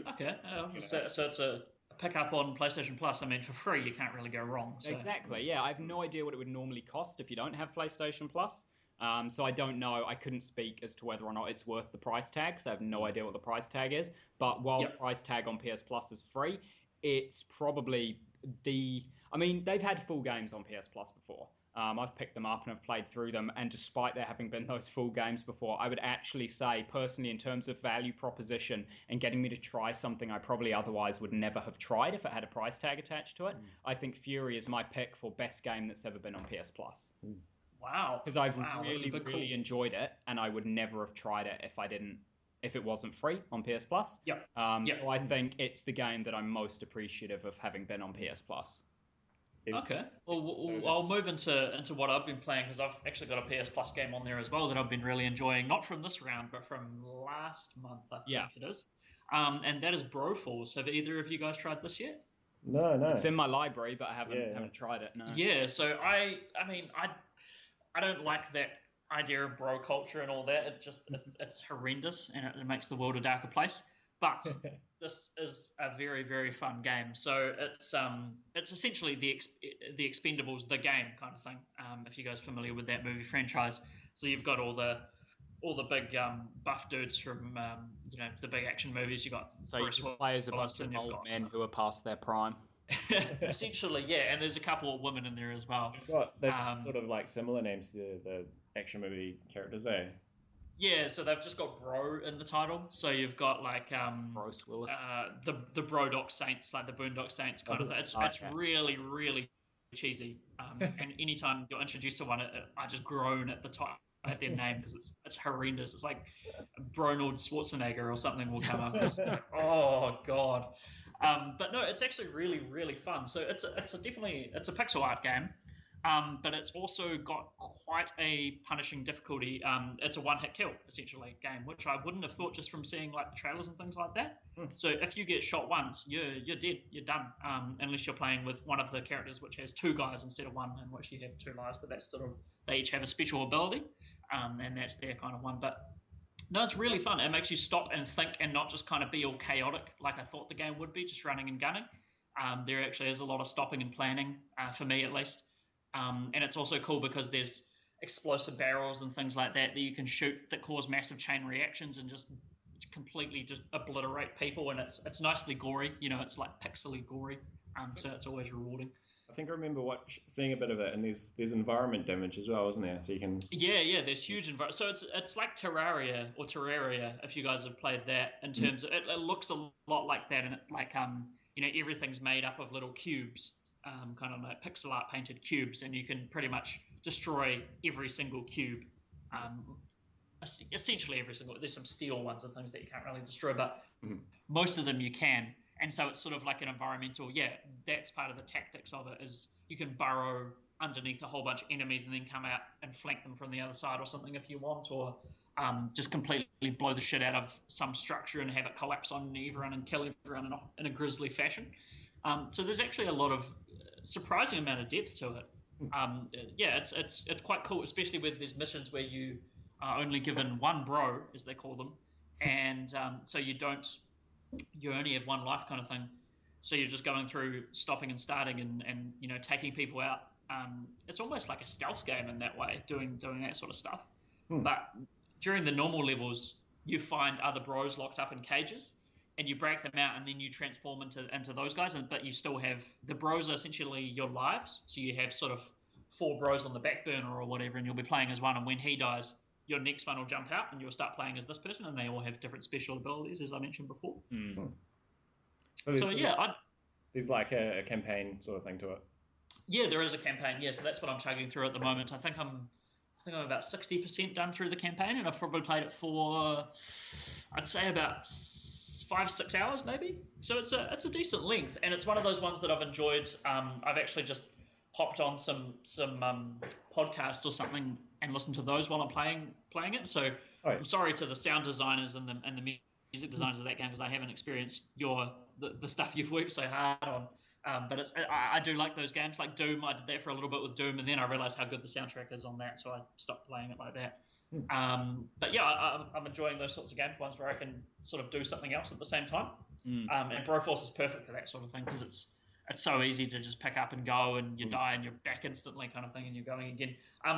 Okay, so it's a pick up on PlayStation Plus. I mean, for free, you can't really go wrong. So. Exactly. Yeah, I have no idea what it would normally cost if you don't have PlayStation Plus. So I don't know. I couldn't speak as to whether or not it's worth the price tag. So I have no idea what the price tag is. But while the price tag on PS Plus is free, it's probably I mean, they've had full games on PS Plus before. I've picked them up and I've played through them, and despite there having been those full games before, I would actually say, personally, in terms of value proposition and getting me to try something I probably otherwise would never have tried if it had a price tag attached to it, I think Fury is my pick for best game that's ever been on PS Plus. Wow. Because I've really enjoyed it, and I would never have tried it if it wasn't free on PS Plus. So I think it's the game that I'm most appreciative of having been on PS Plus. Okay. Well, I'll move into what I've been playing, because I've actually got a PS Plus game on there as well that I've been really enjoying, not from this round, but from last month, I think it is. And that is Broforce. Have either of you guys tried this yet? No. It's in my library, but I haven't tried it. No. Yeah. So I mean, I don't like that idea of bro culture and all that. It's horrendous, and it makes the world a darker place. But this is a very, very fun game. So it's essentially the Expendables, the game kind of thing. If you guys are familiar with that movie franchise, so you've got all the big buff dudes from the big action movies. You got you just play as a bunch of old men who are past their prime. Essentially, yeah, and there's a couple of women in there as well. They've got sort of like similar names to the action movie characters, eh? Yeah, so they've just got bro in the title. So you've got like Bruce Willis. the Brodock Saints, like the Boondock Saints kind of thing. It's really, really cheesy. And anytime you're introduced to one, I just groan at the time at their name, because it's horrendous. It's like Bronald Schwarzenegger or something will come up. It's like, oh god. But no, it's actually really, really fun. So it's a pixel art game. But it's also got quite a punishing difficulty. It's a one-hit kill, essentially, game, which I wouldn't have thought just from seeing like the trailers and things like that. So if you get shot once, you're dead, you're done, unless you're playing with one of the characters, which has two guys instead of one, in which you have two lives, but that's sort of, they each have a special ability, and that's their kind of one. But no, it's really fun. It makes you stop and think and not just kind of be all chaotic like I thought the game would be, just running and gunning. There actually is a lot of stopping and planning, for me at least. And it's also cool because there's explosive barrels and things like that you can shoot that cause massive chain reactions and just completely just obliterate people. And it's nicely gory, it's like pixely gory. So it's always rewarding. I think I remember seeing a bit of it, and there's environment damage as well, isn't there? So you can there's huge environment. So it's like Terraria, if you guys have played that. In terms of it looks a lot like that, and it's like everything's made up of little cubes. Kind of like pixel art painted cubes, and you can pretty much destroy every single cube. Essentially every single. There's some steel ones and things that you can't really destroy, but most of them you can. And so it's sort of like an environmental. Yeah, that's part of the tactics of it. Is you can burrow underneath a whole bunch of enemies and then come out and flank them from the other side or something if you want, or just completely blow the shit out of some structure and have it collapse on everyone and kill everyone in a grisly fashion. So there's actually a lot of surprising amount of depth to it. Yeah, it's quite cool, especially with these missions where you are only given one bro, as they call them, and so you only have one life kind of thing. So you're just going through stopping and starting and taking people out. It's almost like a stealth game in that way, doing that sort of stuff. But during the normal levels, you find other bros locked up in cages, and you break them out, and then you transform into those guys. But you still have the bros are essentially your lives. So you have sort of 4 bros on the back burner or whatever, and you'll be playing as one. And when he dies, your next one will jump out, and you'll start playing as this person, and they all have different special abilities, as I mentioned before. So yeah, there's like a campaign sort of thing to it. Yeah, there is a campaign. Yeah, so that's what I'm chugging through at the moment. I think I'm about 60% done through the campaign, and I've probably played it for, I'd say, about 5-6 hours maybe. So it's a decent length, and it's one of those ones that I've enjoyed. I've actually just hopped on some podcast or something and listened to those while I'm playing it. So I'm sorry to the sound designers and the music designers of that game, because I haven't experienced the stuff you've worked so hard on. But I do like those games, like Doom. I did that for a little bit with Doom, and then I realized how good the soundtrack is on that, so I stopped playing it like that. But yeah, I'm enjoying those sorts of games, ones where I can sort of do something else at the same time. And Broforce is perfect for that sort of thing, because it's so easy to just pick up and go, and you die and you're back instantly kind of thing, and you're going again.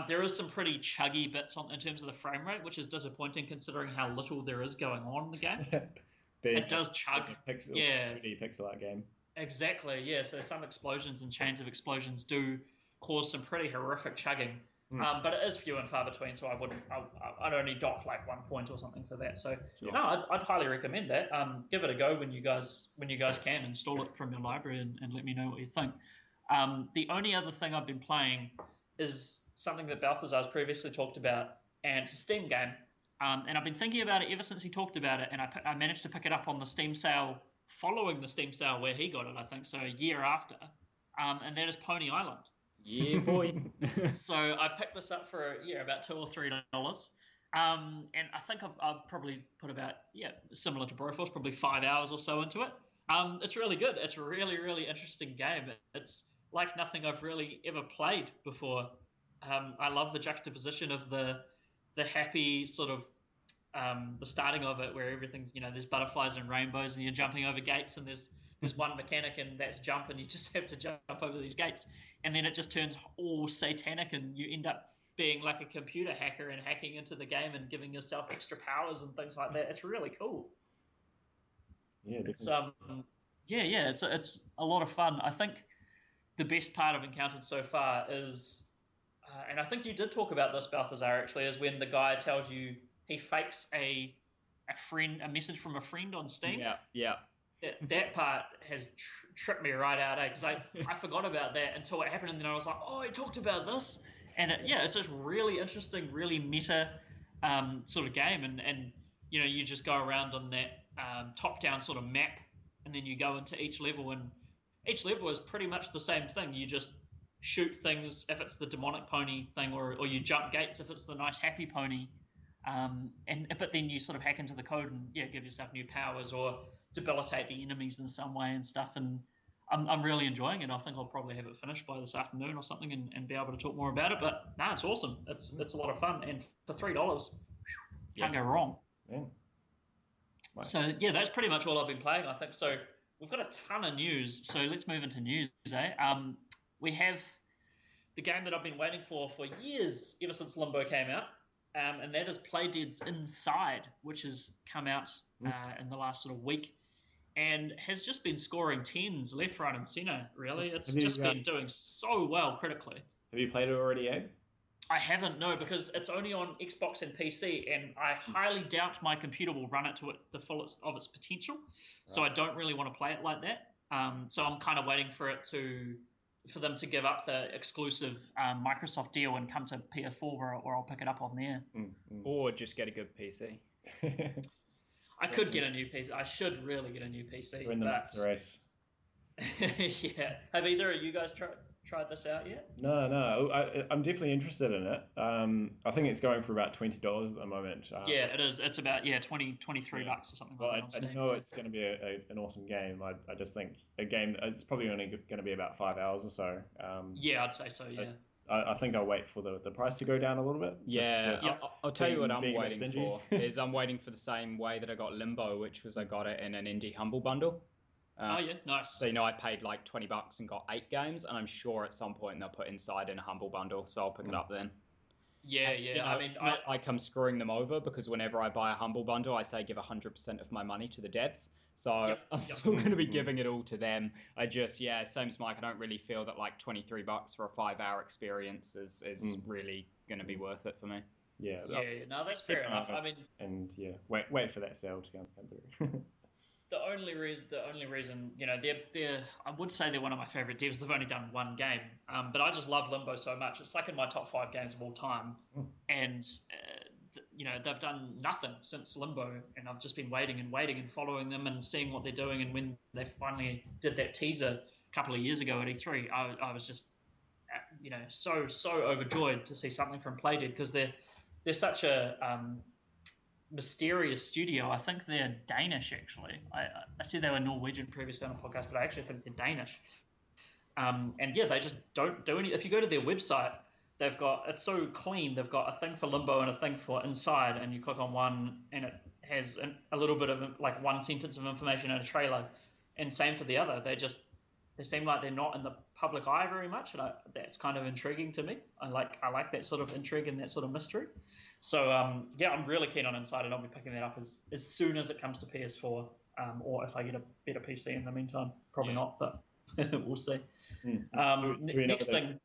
There is some pretty chuggy bits in terms of the frame rate, which is disappointing considering how little there is going on in the game. It does chug. 2D pixel art game. Exactly, yeah. So some explosions and chains of explosions do cause some pretty horrific chugging. But it is few and far between, so I'd only dock like 1 point or something for that. So no, I'd highly recommend that. Give it a go when you guys can. Install it from your library and let me know what you think. The only other thing I've been playing is something that Balthazar's previously talked about, and it's a Steam game. And I've been thinking about it ever since he talked about it, and I managed to pick it up on the Steam sale following the Steam sale where he got it, I think, so a year after. And that is Pony Island. Yeah, boy. So I picked this up for about $2 or $3. And I think I've probably put about similar to Broforce, probably 5 hours or so into it. It's really good. It's a really, really interesting game. It's like nothing I've really ever played before. I love the juxtaposition of the happy sort of the starting of it, where everything's there's butterflies and rainbows, and you're jumping over gates, and there's one mechanic, and that's jump, and you just have to jump over these gates, and then it just turns all satanic, and you end up being like a computer hacker and hacking into the game and giving yourself extra powers and things like that. It's really cool. Yeah, it's it's a lot of fun. I think the best part I've encountered so far is, and I think you did talk about this, Balthazar, actually, is when the guy tells you he fakes a message from a friend on Steam. Yeah. That part has tripped me right out, because I forgot about that until it happened, and then I was like, oh, he talked about this, and it's just really interesting, really meta sort of game, and you just go around on that top-down sort of map, and then you go into each level, and each level is pretty much the same thing. You just shoot things if it's the demonic pony thing, or you jump gates if it's the nice happy pony. But then you sort of hack into the code and give yourself new powers or debilitate the enemies in some way and stuff. And I'm really enjoying it. I think I'll probably have it finished by this afternoon or something and be able to talk more about it. But no, it's awesome. It's a lot of fun, and for $3, can't go wrong. Yeah. Right. So that's pretty much all I've been playing, I think. So we've got a ton of news. So let's move into news. We have the game that I've been waiting for years, ever since Limbo came out. And that is Playdead's Inside, which has come out in the last sort of week, and has just been scoring tens left, right, and center. Really, it's just been doing so well critically. Have you played it already, Abe? I haven't, no, because it's only on Xbox and PC, and I highly doubt my computer will run it to the fullest of its potential. Right. So I don't really want to play it like that. So I'm kind of waiting for them to give up the exclusive Microsoft deal and come to PS4, or I'll pick it up on there. Or just get a good PC. I could get a new PC. I should really get a new PC. We're in the master race. Yeah. Have either of you guys tried tried this out yet? No. I'm definitely interested in it. I think it's going for about $20 at the moment. Yeah, it is. It's about 23 Yeah. bucks or something Well, like that on I Steam. know it's going to be an awesome game. I just think a game, it's probably only going to be about 5 hours or so. Yeah, I'd say so. Yeah. I think I'll wait for the price to go down a little bit. Yeah, I'll tell you what I'm being a bit waiting stingy. for is I'm waiting for the same way that I got Limbo, which was I got it in an indie humble bundle. Oh yeah, nice. So I paid like $20 and got 8 games, and I'm sure at some point they'll put Inside in a humble bundle, so I'll pick it up then. Yeah, And, yeah. I mean, it's not like I'm screwing them over because whenever I buy a humble bundle, I say give 100% of my money to the devs. So I'm still going to be giving it all to them. I just, same as Mike, I don't really feel that like $23 for a 5-hour experience is really going to be worth it for me. Yeah. Yeah, no, that's fair enough. I mean, and wait for that sale to come through. the only reason, they're I would say they're one of my favorite devs. They've only done one game, but I just love Limbo so much. It's like in my top 5 games of all time, and they've done nothing since Limbo, and I've just been waiting and following them and seeing what they're doing. And when they finally did that teaser a couple of years ago at E3, I was just so overjoyed to see something from Playdead, because they're such a mysterious studio. I think they're Danish, actually. I said they were Norwegian previously on a podcast, but I actually think they're Danish. And yeah, they just don't do any. If you go to their website, it's so clean. They've got a thing for Limbo and a thing for Inside, and you click on one, and it has a little bit of like one sentence of information in a trailer, and same for the other. They seem like they're not in the public eye very much, and that's kind of intriguing to me. I like that sort of intrigue and that sort of mystery. So I'm really keen on Inside, and I'll be picking that up as soon as it comes to PS4, or if I get a better PC in the meantime. Probably not, but we'll see. Do we next thing.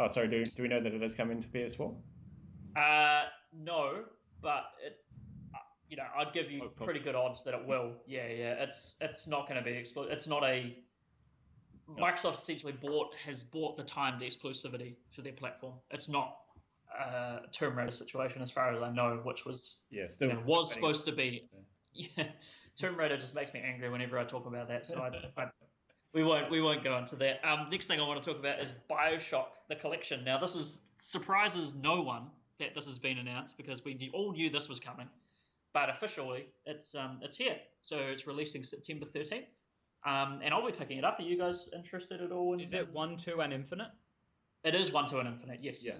Oh, sorry. Do we know that it is coming to PS4? No, but I'd give you pretty good odds that it will. Yeah. It's not going to be exclusive. It's not a. Microsoft essentially has bought the timed exclusivity for their platform. It's not a Tomb Raider situation, as far as I know, which was was supposed to be. Yeah, Tomb Raider just makes me angry whenever I talk about that. So we won't go into that. Next thing I want to talk about is BioShock, the collection. Now this surprises no one that this has been announced, because we all knew this was coming, but officially it's here. So it's releasing September 13th. And I'll be picking it up. Are you guys interested at all? Is it 1, 2, and Infinite? It is 1, 2, and Infinite. Yes. Yeah.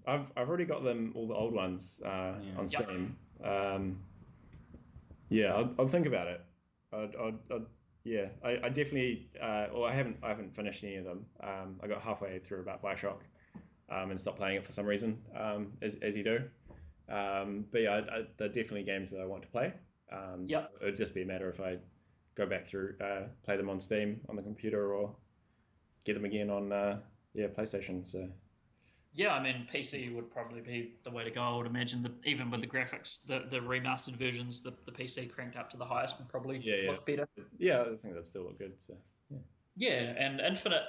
I've already got them, all the old ones on Steam. I'll think about it. I definitely. I haven't finished any of them. I got halfway through about BioShock, and stopped playing it for some reason, as you do. But yeah, they're definitely games that I want to play. So it would just be a matter if I go back through, play them on Steam on the computer, or get them again on PlayStation. So yeah, I mean PC would probably be the way to go. I would imagine that even with the graphics, the remastered versions, the PC cranked up to the highest would probably look better. Yeah, I think that still look good. So yeah, and Infinite,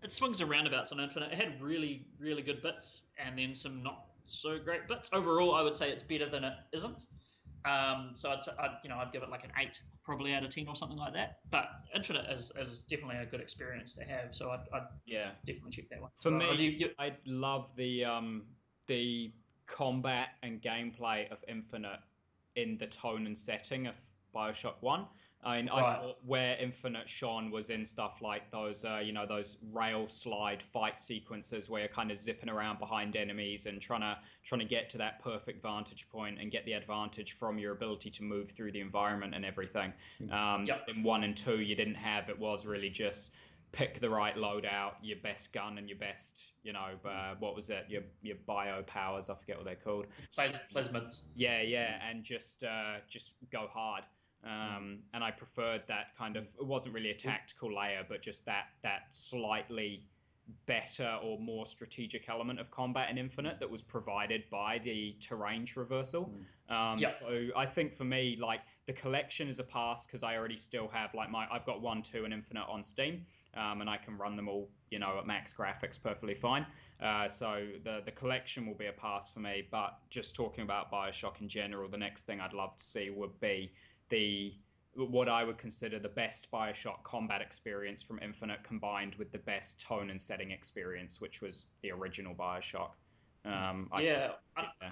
it swings and roundabouts on Infinite. It had really, really good bits, and then some not so great bits. Overall, I would say it's better than it isn't. So I'd give it like an 8 probably out of 10 or something like that. But Infinite is definitely a good experience to have. So I'd definitely check that one. For me, I love the combat and gameplay of Infinite in the tone and setting of BioShock 1. I mean, I thought where Infinite shone was in stuff like those, those rail slide fight sequences where you're kind of zipping around behind enemies and trying to get to that perfect vantage point and get the advantage from your ability to move through the environment and everything. In 1 and 2, you didn't have. It was really just pick the right loadout, your best gun, and your best, what was it? Your bio powers. I forget what they're called. Plasmids. Yeah, and just go hard. And I preferred that kind of. It wasn't really a tactical layer, but just that slightly better or more strategic element of combat in Infinite that was provided by the terrain traversal. So I think for me, like, the collection is a pass because I already still have I've got 1, 2, and Infinite on Steam, and I can run them all at max graphics perfectly fine. So the collection will be a pass for me. But just talking about BioShock in general, the next thing I'd love to see would be the what I would consider the best Bioshock combat experience from Infinite combined with the best tone and setting experience, which was the original Bioshock. Yeah,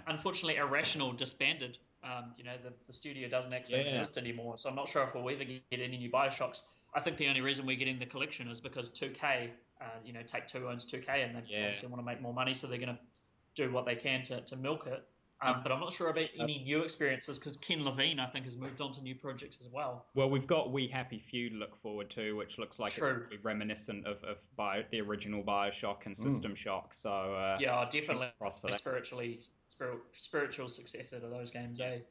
unfortunately, Irrational disbanded. The studio doesn't actually Yeah. exist anymore, so I'm not sure if we'll ever get any new Bioshocks. I think the only reason we're getting the collection is because 2K, Take-Two owns 2K, and they obviously want to make more money, so they're going to do what they can to milk it. But I'm not sure about any new experiences because Ken Levine, I think, has moved on to new projects as well. Well, we've got We Happy Few to look forward to, which looks like it's really reminiscent of the original Bioshock and System Shock. So yeah, definitely spiritual successor to those games. That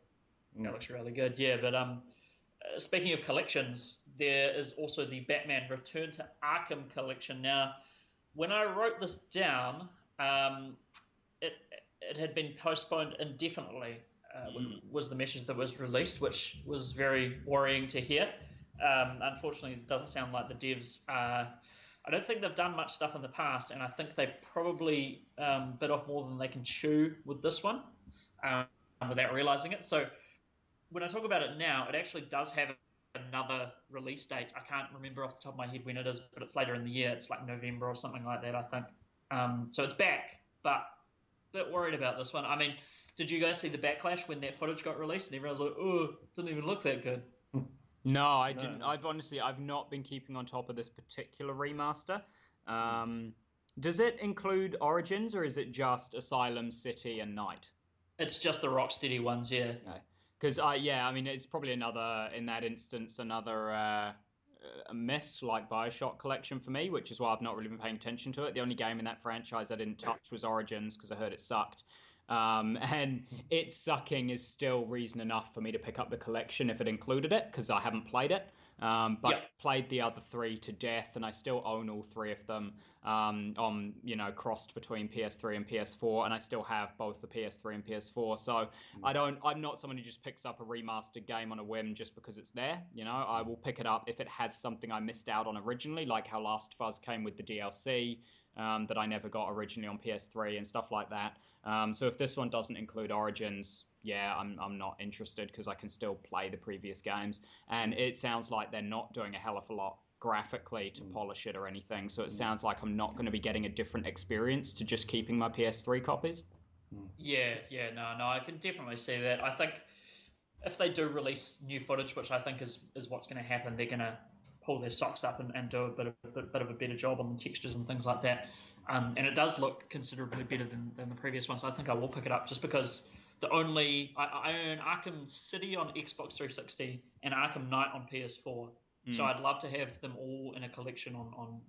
looks really good. Yeah, but speaking of collections, there is also the Batman Return to Arkham collection. Now, when I wrote this down, it had been postponed indefinitely. Was the message that was released, which was very worrying to hear. Unfortunately, it doesn't sound like the devs. I don't think they've done much stuff in the past, and I think they probably bit off more than they can chew with this one, without realizing it. So when I talk about it now, it actually does have another release date. I can't remember off the top of my head when it is, but it's later in the year. It's like November or something like that, I think. So it's back, but a bit worried about this one. I mean, did you guys see the backlash when that footage got released and everyone's like, oh, it didn't even look that good? No, I didn't. I've not been keeping on top of this particular remaster. Does it include Origins or is it just Asylum, City, and Night? It's just the Rocksteady ones, yeah. Because I mean, it's probably another, in that instance, another a miss like Bioshock collection for me, which is why I've not really been paying attention to it. The only game in that franchise I didn't touch was Origins because I heard it sucked. And it sucking is still reason enough for me to pick up the collection if it included it, because I haven't played it. But I've played the other three to death, and I still own all three of them on, crossed between PS3 and PS4, and I still have both the PS3 and PS4. So I'm not someone who just picks up a remastered game on a whim just because it's there. I will pick it up if it has something I missed out on originally, like how Last of Us came with the DLC. That I never got originally on PS3 and stuff like that. So if this one doesn't include Origins, I'm not interested because I can still play the previous games. And it sounds like they're not doing a hell of a lot graphically to polish it or anything. So it sounds like I'm not going to be getting a different experience to just keeping my PS3 copies. No, I can definitely see that. I think if they do release new footage, which I think is what's going to happen, they're going to pull their socks up and do a bit of a better job on the textures and things like that. And it does look considerably better than the previous ones. I think I will pick it up just because I own Arkham City on Xbox 360 and Arkham Knight on PS4. So I'd love to have them all in a collection on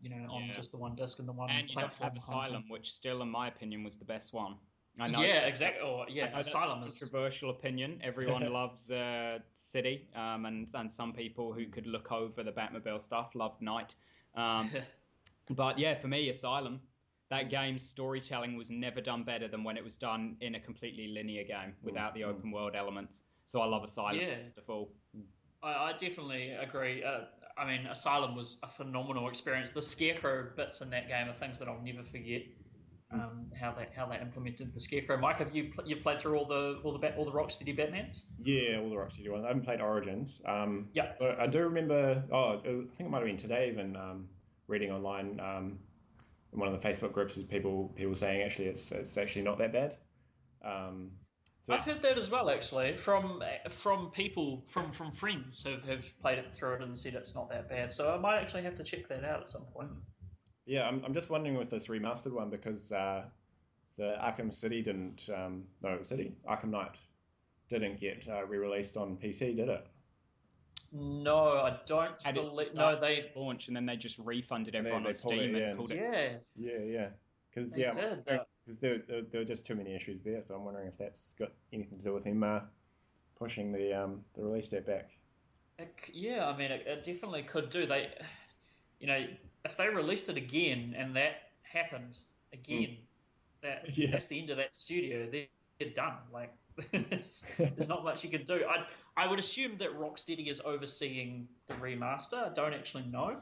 just the one disc and the one and you platform. don't have Asylum, which still, in my opinion, was the best one. I know exactly. Asylum is a controversial opinion. Everyone loves City, and some people who could look over the Batmobile stuff loved Night. But yeah, for me, Asylum, that game's storytelling was never done better than when it was done in a completely linear game without the open world elements. So I love Asylum best of all. I definitely agree. I mean, Asylum was a phenomenal experience. The Scarecrow bits in that game are things that I'll never forget. How they implemented the Scarecrow. Mike, have you played through all the Rocksteady Batmans? Yeah, all the Rocksteady ones. I haven't played Origins. Yeah. But I do remember. I think it might have been today even reading online in one of the Facebook groups is people saying actually it's actually not that bad. So I've heard that as well, actually, from people from friends who have played it through it and said it's not that bad. So I might actually have to check that out at some point. Yeah, I'm just wondering with this remastered one because the Arkham City Arkham Knight didn't get re-released on PC, did it? No, I don't believe. No, they launch and then they just refunded everyone on Steam and called it. Yeah. Because there were just too many issues there, so I'm wondering if that's got anything to do with him pushing the release date back. I mean, it definitely could do. They, if they released it again and that happened again, that's the end of that studio. They're done. Like, there's not much you can do. I would assume that Rocksteady is overseeing the remaster. I don't actually know,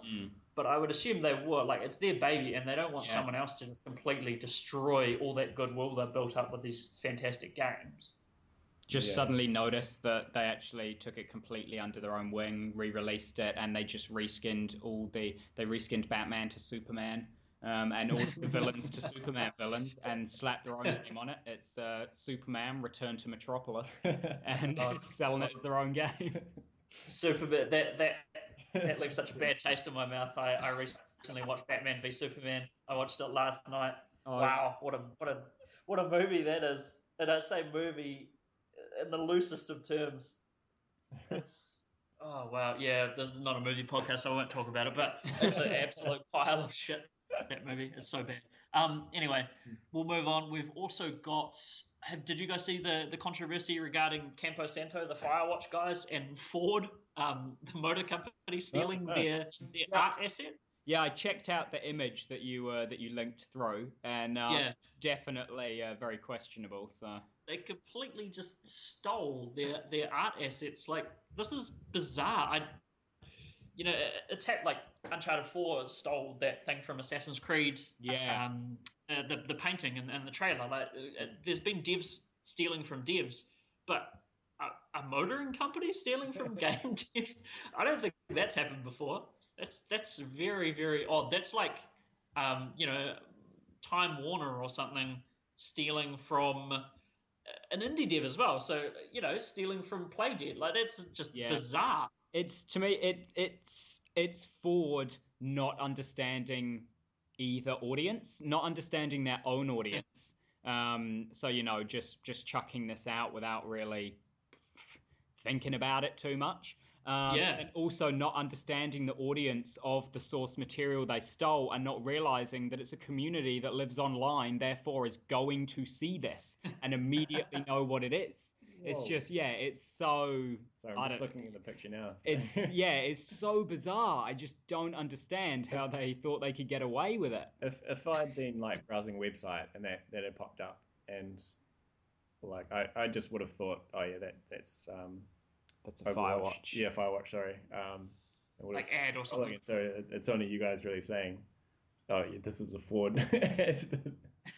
but I would assume they were. Like, it's their baby, and they don't want someone else to just completely destroy all that goodwill they've built up with these fantastic games. Just suddenly noticed that they actually took it completely under their own wing, re-released it, and they just they reskinned Batman to Superman, and all of the villains to Superman villains, and slapped their own name on it. It's Superman Return to Metropolis, and selling it as their own game. Superman, that leaves such a bad taste in my mouth. I recently watched Batman v Superman. I watched it last night. Oh, Wow, what a movie that is. And I say movie in the loosest of terms. It's oh wow, yeah. This is not a movie podcast, so I won't talk about it. But it's an absolute pile of shit. That movie, it's so bad. Anyway, we'll move on. We've also got. Did you guys see the controversy regarding Campo Santo, the Firewatch guys, and Ford, the motor company, stealing their art assets? Yeah, I checked out the image that you linked through, and it's definitely very questionable. So they completely just stole their art assets. Like, this is bizarre. It's like Uncharted 4 stole that thing from Assassin's Creed. Yeah. The painting and the trailer. Like, there's been devs stealing from devs, but a motoring company stealing from game devs? I don't think that's happened before. That's very, very odd. That's like, Time Warner or something stealing from an indie dev as well. So, stealing from Playdead. Like, that's just bizarre. It's, to me, it's Ford not understanding either audience, not understanding their own audience. So, just chucking this out without really thinking about it too much. And also not understanding the audience of the source material they stole, and not realizing that it's a community that lives online, therefore is going to see this and immediately know what it is. Whoa. It's just, it's so... Sorry, I'm just looking at the picture now. So. It's so bizarre. I just don't understand how they thought they could get away with it. If I'd been like browsing a website and that had popped up, and like I just would have thought, oh yeah, that's a Firewatch. Yeah, Firewatch. Sorry. Like ad or something. So it's only you guys really saying, oh yeah, this is a Ford ad.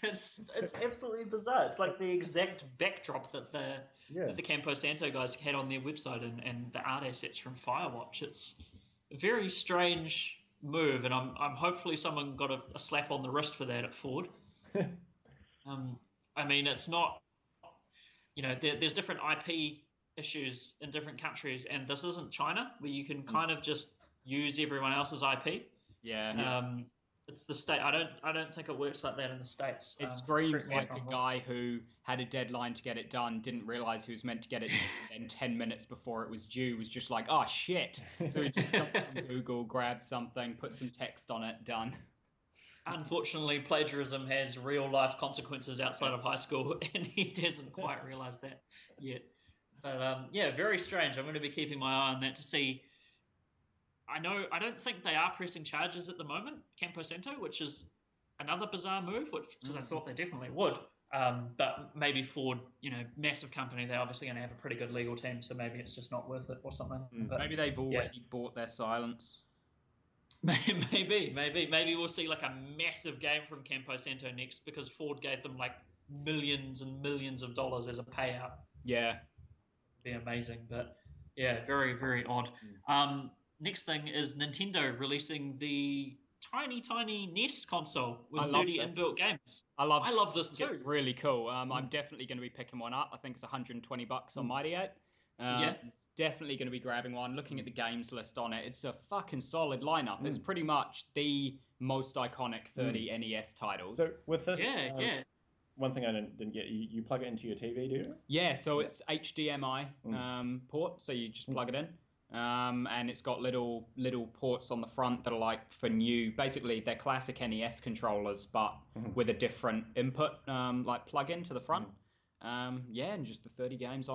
It's absolutely bizarre. It's like the exact backdrop that the Campo Santo guys had on their website, and the art assets from Firewatch. It's a very strange move, and I'm hopefully someone got a slap on the wrist for that at Ford. I mean, it's not, there's different IP issues in different countries, and this isn't China where you can kind of just use everyone else's IP. It's the state. I don't think it works like that in the States. It screams like a guy who had a deadline to get it done, didn't realize he was meant to get it done, and 10 minutes before it was due was just like, oh shit. So he just jumped on Google, grabbed something, put some text on it, done. Unfortunately, plagiarism has real life consequences outside of high school, and he hasn't quite realized that yet. But very strange. I'm going to be keeping my eye on that to see. I don't think they are pressing charges at the moment, Campo Santo, which is another bizarre move, because I thought they definitely would. But maybe Ford, massive company, they're obviously going to have a pretty good legal team, so maybe it's just not worth it or something. But, maybe they've already bought their silence. Maybe we'll see like a massive game from Campo Santo next, because Ford gave them like millions and millions of dollars as a payout. Yeah. Be amazing, but very, very odd. Next thing is Nintendo releasing the tiny NES console with 30 inbuilt games. I love this too. It's really cool. I'm definitely going to be picking one up. I think it's $120 on Mighty 8. Definitely going to be grabbing one. Looking at the games list on it, it's a fucking solid lineup. It's pretty much the most iconic 30 NES titles. So with this, one thing I didn't get, you plug it into your TV, do you? Yeah, so it's HDMI port, so you just plug it in. And it's got little ports on the front that are like for new, basically they're classic NES controllers, but with a different input, like plug in to the front. And just the 30 games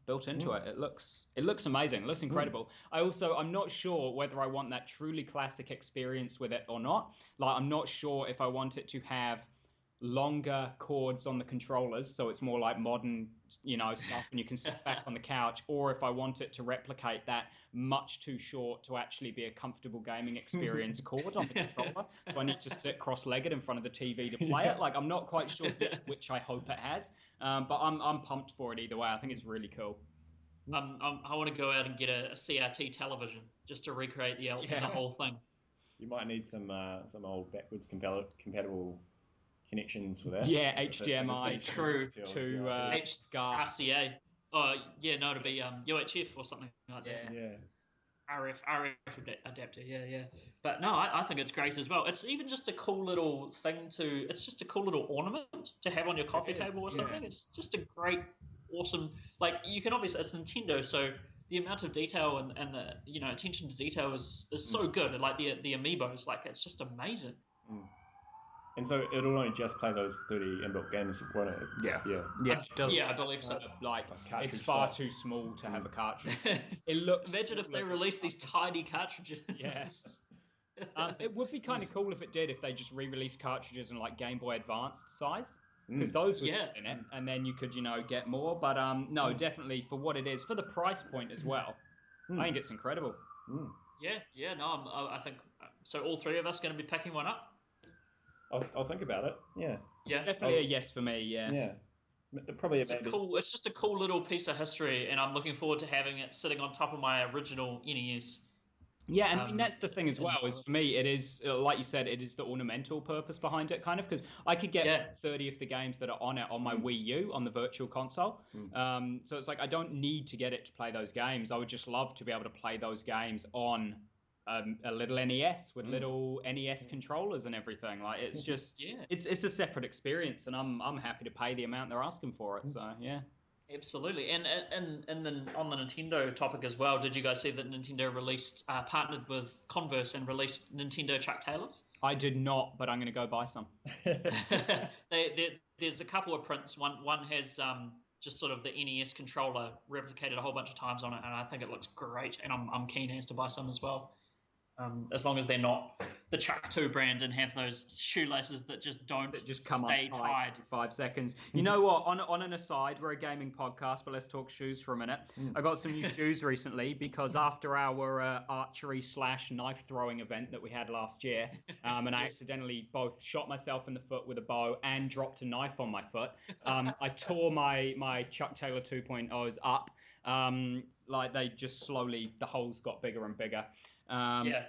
built into it. It looks amazing. It looks incredible. I'm not sure whether I want that truly classic experience with it or not. Like, I'm not sure if I want it to have longer cords on the controllers, so it's more like modern, stuff, and you can sit back on the couch. Or if I want it to replicate that, much too short to actually be a comfortable gaming experience cord on the controller. So I need to sit cross-legged in front of the TV to play it. Like, I'm not quite sure yet, which I hope it has, but I'm pumped for it either way. I think it's really cool. I want to go out and get a CRT television just to recreate the whole thing. You might need some old backwards compatible connections for that. Yeah, HDMI True. to SCART. RCA. Oh yeah, no, to be UHF or something like that. Yeah. RF adapter. Yeah. But no, I think it's great as well. It's even just a cool little thing it's just a cool little ornament to have on your coffee table or something. Yeah. It's just a great, awesome. Like, you can obviously, it's Nintendo, so the amount of detail and the attention to detail is so good. And like the amiibos, like, it's just amazing. And so it'll only just play those 30 inbuilt games, won't it? Yeah. I believe so. Like it's far too small to have a cartridge. It looks. Imagine if they released these tiny cartridges. Yeah. It would be kind of cool if it did, if they just re-released cartridges in like Game Boy Advanced size, because those would fit in it, and then you could get more. But no, definitely for what it is, for the price point as well. I think it's incredible. Yeah. No, I think so. All three of us going to be picking one up. I'll think about it. Yeah. It's definitely a yes for me. Yeah. Probably it's just a cool little piece of history, and I'm looking forward to having it sitting on top of my original NES. Yeah, and I mean, that's the thing as well, is for me, it is, like you said, it is the ornamental purpose behind it, kind of, because I could get 30 of the games that are on it on my Wii U, on the Virtual Console. So it's like, I don't need to get it to play those games. I would just love to be able to play those games on a little NES with little NES controllers and everything. Like, it's just, it's a separate experience, and I'm happy to pay the amount they're asking for it. So yeah, absolutely. And then on the Nintendo topic as well, did you guys see that Nintendo partnered with Converse and released Nintendo Chuck Taylors? I did not, but I'm going to go buy some. There's a couple of prints. One has just sort of the NES controller replicated a whole bunch of times on it, and I think it looks great. And I'm keen as to buy some as well. As long as they're not the Chuck 2 brand and have those shoelaces that just come stay tied for 5 seconds. You know what? On an aside, we're a gaming podcast, but let's talk shoes for a minute. I got some new shoes recently because after our archery / knife throwing event that we had last year, and I accidentally both shot myself in the foot with a bow and dropped a knife on my foot. I tore my Chuck Taylor 2.0s up. Like, they just slowly, the holes got bigger and bigger.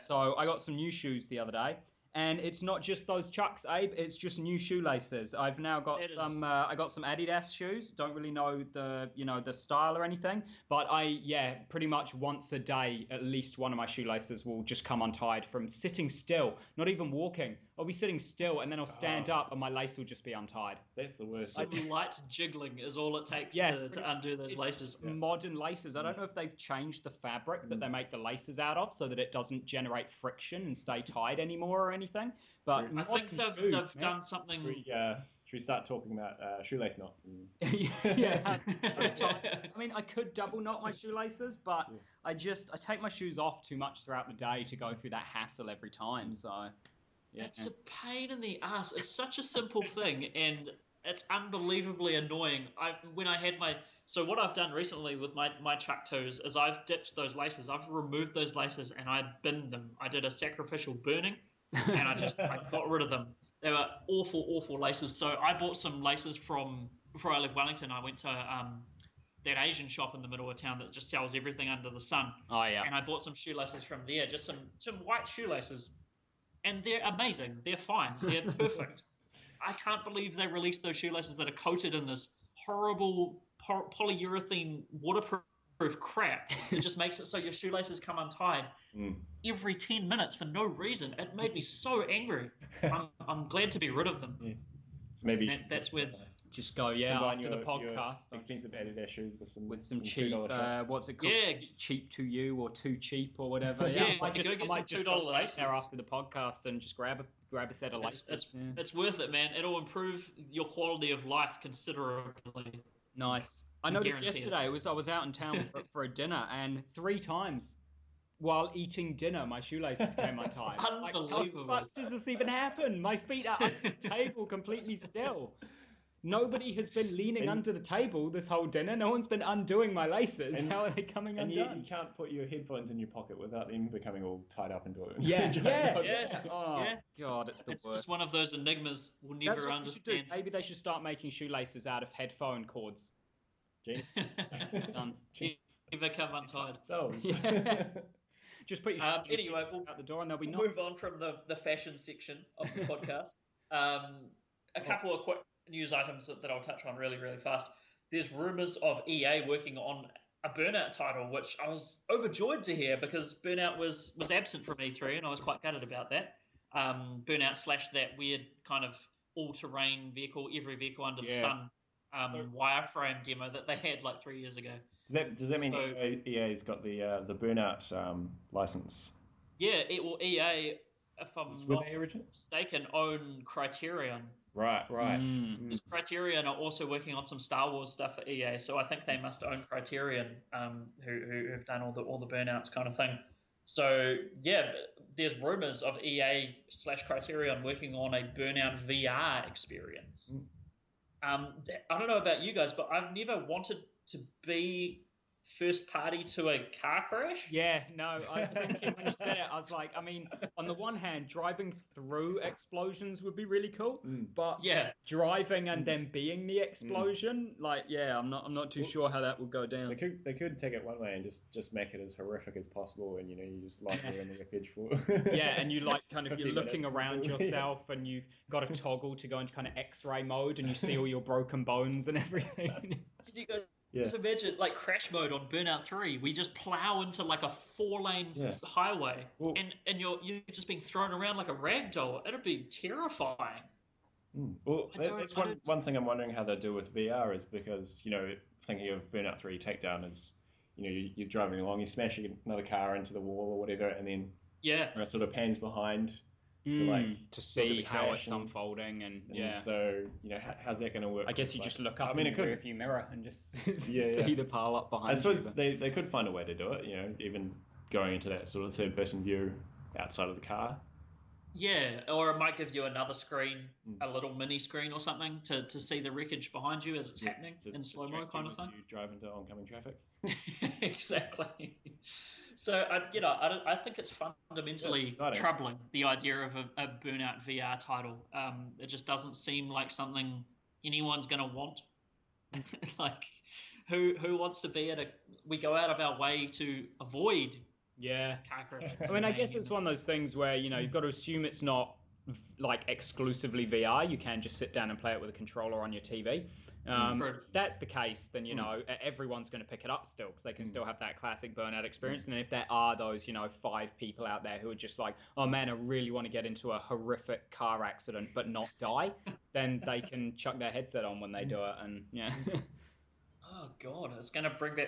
So I got some new shoes the other day, and it's not just those Chucks, Abe. It's just new shoelaces. I've now got I got some Adidas shoes. Don't really know the style or anything, but pretty much once a day, at least one of my shoelaces will just come untied from sitting still, not even walking. I'll be sitting still, and then I'll stand up, and my lace will just be untied. That's the worst. Some light jiggling is all it takes to undo those laces. Modern laces. I don't know if they've changed the fabric that they make the laces out of so that it doesn't generate friction and stay tied anymore or anything. But I think they've done something. Should we start talking about shoelace knots? I mean, I could double knot my shoelaces, but I take my shoes off too much throughout the day to go through that hassle every time. So. Yeah. It's a pain in the ass. It's such a simple thing, and it's unbelievably annoying. So what I've done recently with my Chuck 2s is I've ditched those laces. I've removed those laces and I binned them. I did a sacrificial burning, and I got rid of them. They were awful laces. So I bought some laces before I left Wellington. I went to that Asian shop in the middle of town that just sells everything under the sun. Oh yeah. And I bought some shoelaces from there, just some white shoelaces. And they're amazing. They're fine. They're perfect. I can't believe they released those shoelaces that are coated in this horrible polyurethane waterproof crap. It just makes it so your shoelaces come untied every 10 minutes for no reason. It made me so angry. I'm glad to be rid of them. Yeah. So maybe that's where... Just go, after the podcast. Expensive Adidas shoes with some cheap, what's it called? Yeah. Cheap to you or too cheap or whatever. I might just go laces there after the podcast and just grab a set of laces. It's worth it, man. It'll improve your quality of life considerably. Nice. I noticed yesterday, I was out in town for a dinner, and 3 times while eating dinner, my shoelaces came untied. Like, how the fuck does this even happen? My feet are under the table, completely still. Nobody has been leaning under the table this whole dinner. No one's been undoing my laces. How are they coming undone? And you can't put your headphones in your pocket without them becoming all tied up into it. Yeah. Oh, God, it's the worst. It's just one of those enigmas we'll never That's what understand. Maybe they should start making shoelaces out of headphone cords. Genius. Never come untied. Just put your anyway, we'll out the door and they'll be move on from the fashion section of the podcast. A couple of quick news items that I'll touch on really, really fast. There's rumors of EA working on a Burnout title, which I was overjoyed to hear because Burnout was absent from E3 and I was quite gutted about that. Burnout / that weird kind of all-terrain vehicle, every vehicle under the sun wireframe demo that they had like 3 years ago. Does that mean EA's got the Burnout license? Yeah, EA, if I'm not mistaken, own Criterion. Right. Because Criterion are also working on some Star Wars stuff for EA, so I think they must own Criterion, who have done all the Burnouts kind of thing. So yeah, there's rumors of EA / Criterion working on a Burnout VR experience. I don't know about you guys, but I've never wanted to be first party to a car crash. Yeah, no, I was thinking when you said it, I was like, I mean, on the one hand, driving through explosions would be really cool, but driving and then being the explosion, I'm not too sure how that would go down. They could take it one way and just make it as horrific as possible, and you just lie there in the wreckage for and you you're looking around yourself, and you've got a toggle to go into kind of X-ray mode, and you see all your broken bones and everything. Just imagine like crash mode on Burnout 3. We just plow into like a 4-lane highway, and you're just being thrown around like a rag doll. It'd be terrifying. Well, that's one thing I'm wondering how they'll do with VR is because thinking of Burnout 3 Takedown is you're driving along, you're smashing another car into the wall or whatever, and then it sort of pans behind to see how it's unfolding, and so how's that going to work? I guess you just look up in the rearview mirror and just see the pile up behind. I suppose they could find a way to do it. Even going into that sort of third-person view outside of the car. Yeah, or it might give you another screen, a little mini screen or something to see the wreckage behind you as it's happening in slow-mo kind of thing. You drive into oncoming traffic. Exactly. So I think it's fundamentally troubling, the idea of a Burnout VR title. It just doesn't seem like something anyone's going to want. Like, who wants to be we go out of our way to avoid car crashes. I mean, I guess it's one of those things where you've got to assume it's not like exclusively VR. You can just sit down and play it with a controller on your TV. If that's the case, then everyone's going to pick it up still, because they can still have that classic Burnout experience. And if there are those 5 people out there who are just like, oh man, I really want to get into a horrific car accident but not die, then they can chuck their headset on when they do it. And oh god, it's going to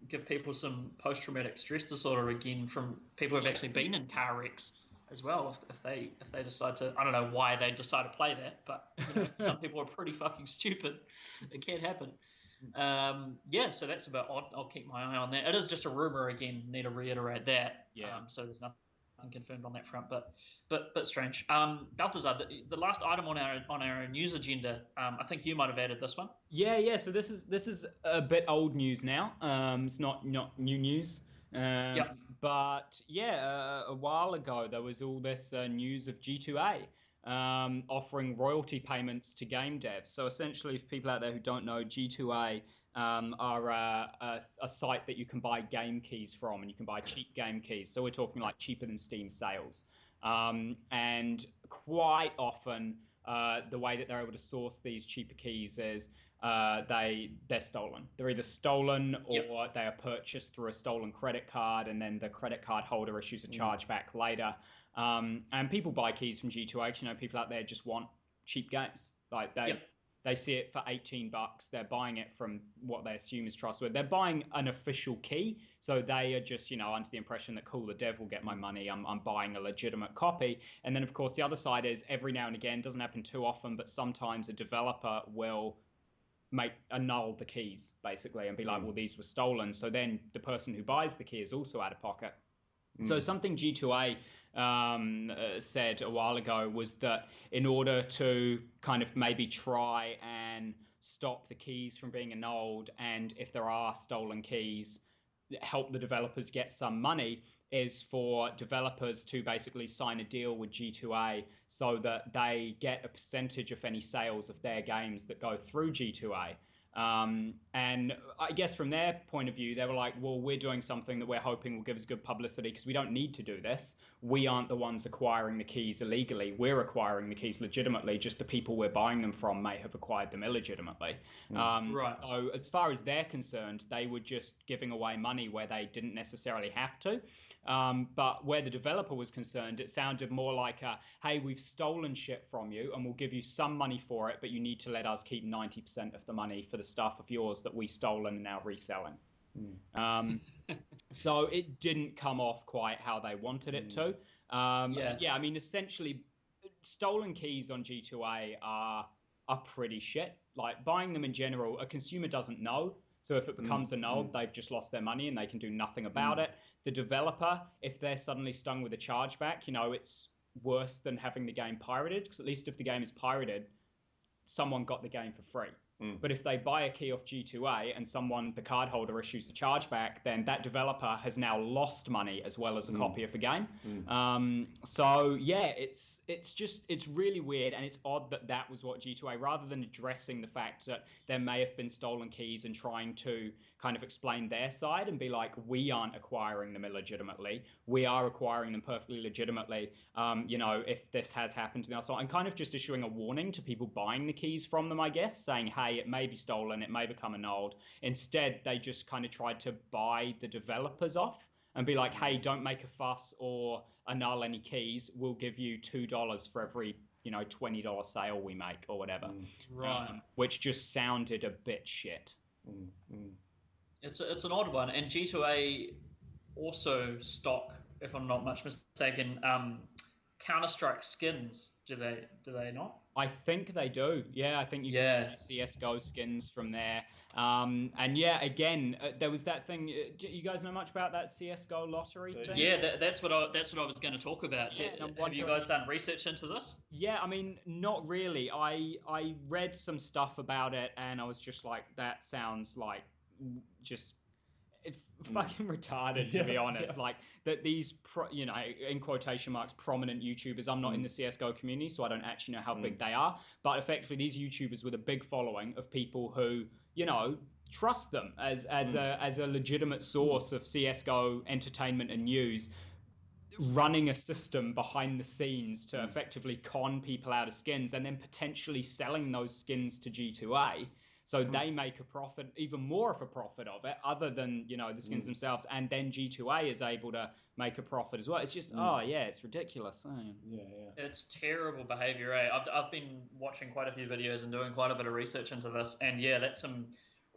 give people some post-traumatic stress disorder again from people who've actually been in car wrecks as well, if they decide to. I don't know why they decide to play that, but some people are pretty fucking stupid. It can happen. So that's about odd. I'll keep my eye on that. It is just a rumor again. Need to reiterate that. So there's nothing confirmed on that front, but strange. Balthazar, the last item on our news agenda. I think you might have added this one. Yeah. So this is a bit old news now. It's not new news. But a while ago there was all this news of G2A offering royalty payments to game devs. So essentially, for people out there who don't know, G2A are a site that you can buy game keys from, and you can buy cheap game keys. So we're talking like cheaper than Steam sales. And quite often, the way that they're able to source these cheaper keys is they're stolen. They're either stolen or they are purchased through a stolen credit card, and then the credit card holder issues a charge back later. And people buy keys from G2H. People out there just want cheap games. Like they see it for $18. They're buying it from what they assume is trustworthy. They're buying an official key, so they are just under the impression that cool, the dev will get my money. I'm buying a legitimate copy. And then of course the other side is every now and again, doesn't happen too often, but sometimes a developer will annul the keys basically and be like, well, these were stolen. So then the person who buys the key is also out of pocket. So something G2A said a while ago was that in order to kind of maybe try and stop the keys from being annulled, and if there are stolen keys, help the developers get some money, is for developers to basically sign a deal with G2A so that they get a percentage of any sales of their games that go through G2A. And I guess from their point of view, they were like, well, we're doing something that we're hoping will give us good publicity because we don't need to do this. We aren't the ones acquiring the keys illegally. We're acquiring the keys legitimately. Just the people we're buying them from may have acquired them illegitimately. Right. So as far as they're concerned, they were just giving away money where they didn't necessarily have to. But where the developer was concerned, it sounded more like, hey, we've stolen shit from you and we'll give you some money for it, but you need to let us keep 90% of the money for the stuff of yours that we stolen and now reselling. So it didn't come off quite how they wanted it to. Yeah, I mean, essentially, stolen keys on G2A are pretty shit. Like, buying them in general, a consumer doesn't know. So if it becomes annulled, they've just lost their money and they can do nothing about it. The developer, if they're suddenly stung with a chargeback, it's worse than having the game pirated, because at least if the game is pirated, someone got the game for free. But if they buy a key off G2A and the cardholder issues the chargeback, then that developer has now lost money as well as a copy of the game. So yeah, it's really weird, and it's odd that was what G2A, rather than addressing the fact that there may have been stolen keys and trying to kind of explain their side and be like, we aren't acquiring them illegitimately, we are acquiring them perfectly legitimately. If this has happened to the outside, and kind of just issuing a warning to people buying the keys from them, I guess, saying, hey, it may be stolen, it may become annulled. Instead, they just kind of tried to buy the developers off and be like, hey, don't make a fuss or annul any keys. We'll give you $2 for every $20 sale we make or whatever. Right. Which just sounded a bit shit. It's an odd one, and G2A also stock, if I'm not much mistaken, Counter-Strike skins. Do they not? I think they do. Yeah, I think you can get CS:GO skins from there. And yeah, again, there was that thing. Do you guys know much about that CS:GO lottery thing? Yeah, that's what I was going to talk about. Yeah, have you guys done research into this? Yeah, I mean, not really. I read some stuff about it, and I was just like, that sounds like just fucking retarded, to be honest. Like, that these in quotation marks, prominent YouTubers, I'm not in the CSGO community, so I don't actually know how big they are, but effectively these YouTubers with a big following of people who trust them as a legitimate source of CSGO entertainment and news, running a system behind the scenes to effectively con people out of skins and then potentially selling those skins to G2A. So they make a profit, even more of a profit of it, other than the skins themselves, and then G2A is able to make a profit as well. It's just it's ridiculous. It's terrible behavior. I've been watching quite a few videos and doing quite a bit of research into this, and that's some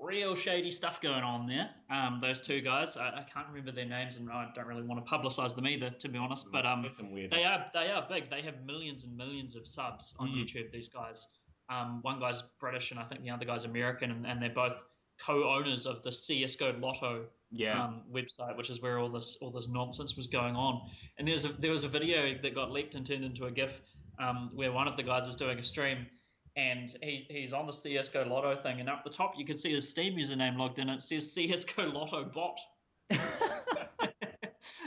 real shady stuff going on there. Those two guys, I can't remember their names, and I don't really want to publicize them either, to be honest. But some weird. They are big. They have millions and millions of subs on YouTube. These guys. One guy's British and I think the other guy's American, and they're both co-owners of the CS:GO Lotto website, which is where all this nonsense was going on. And there was a video that got leaked and turned into a GIF where one of the guys is doing a stream, and he's on the CS:GO Lotto thing, and up the top you can see his Steam username logged in. It says CS:GO Lotto bot.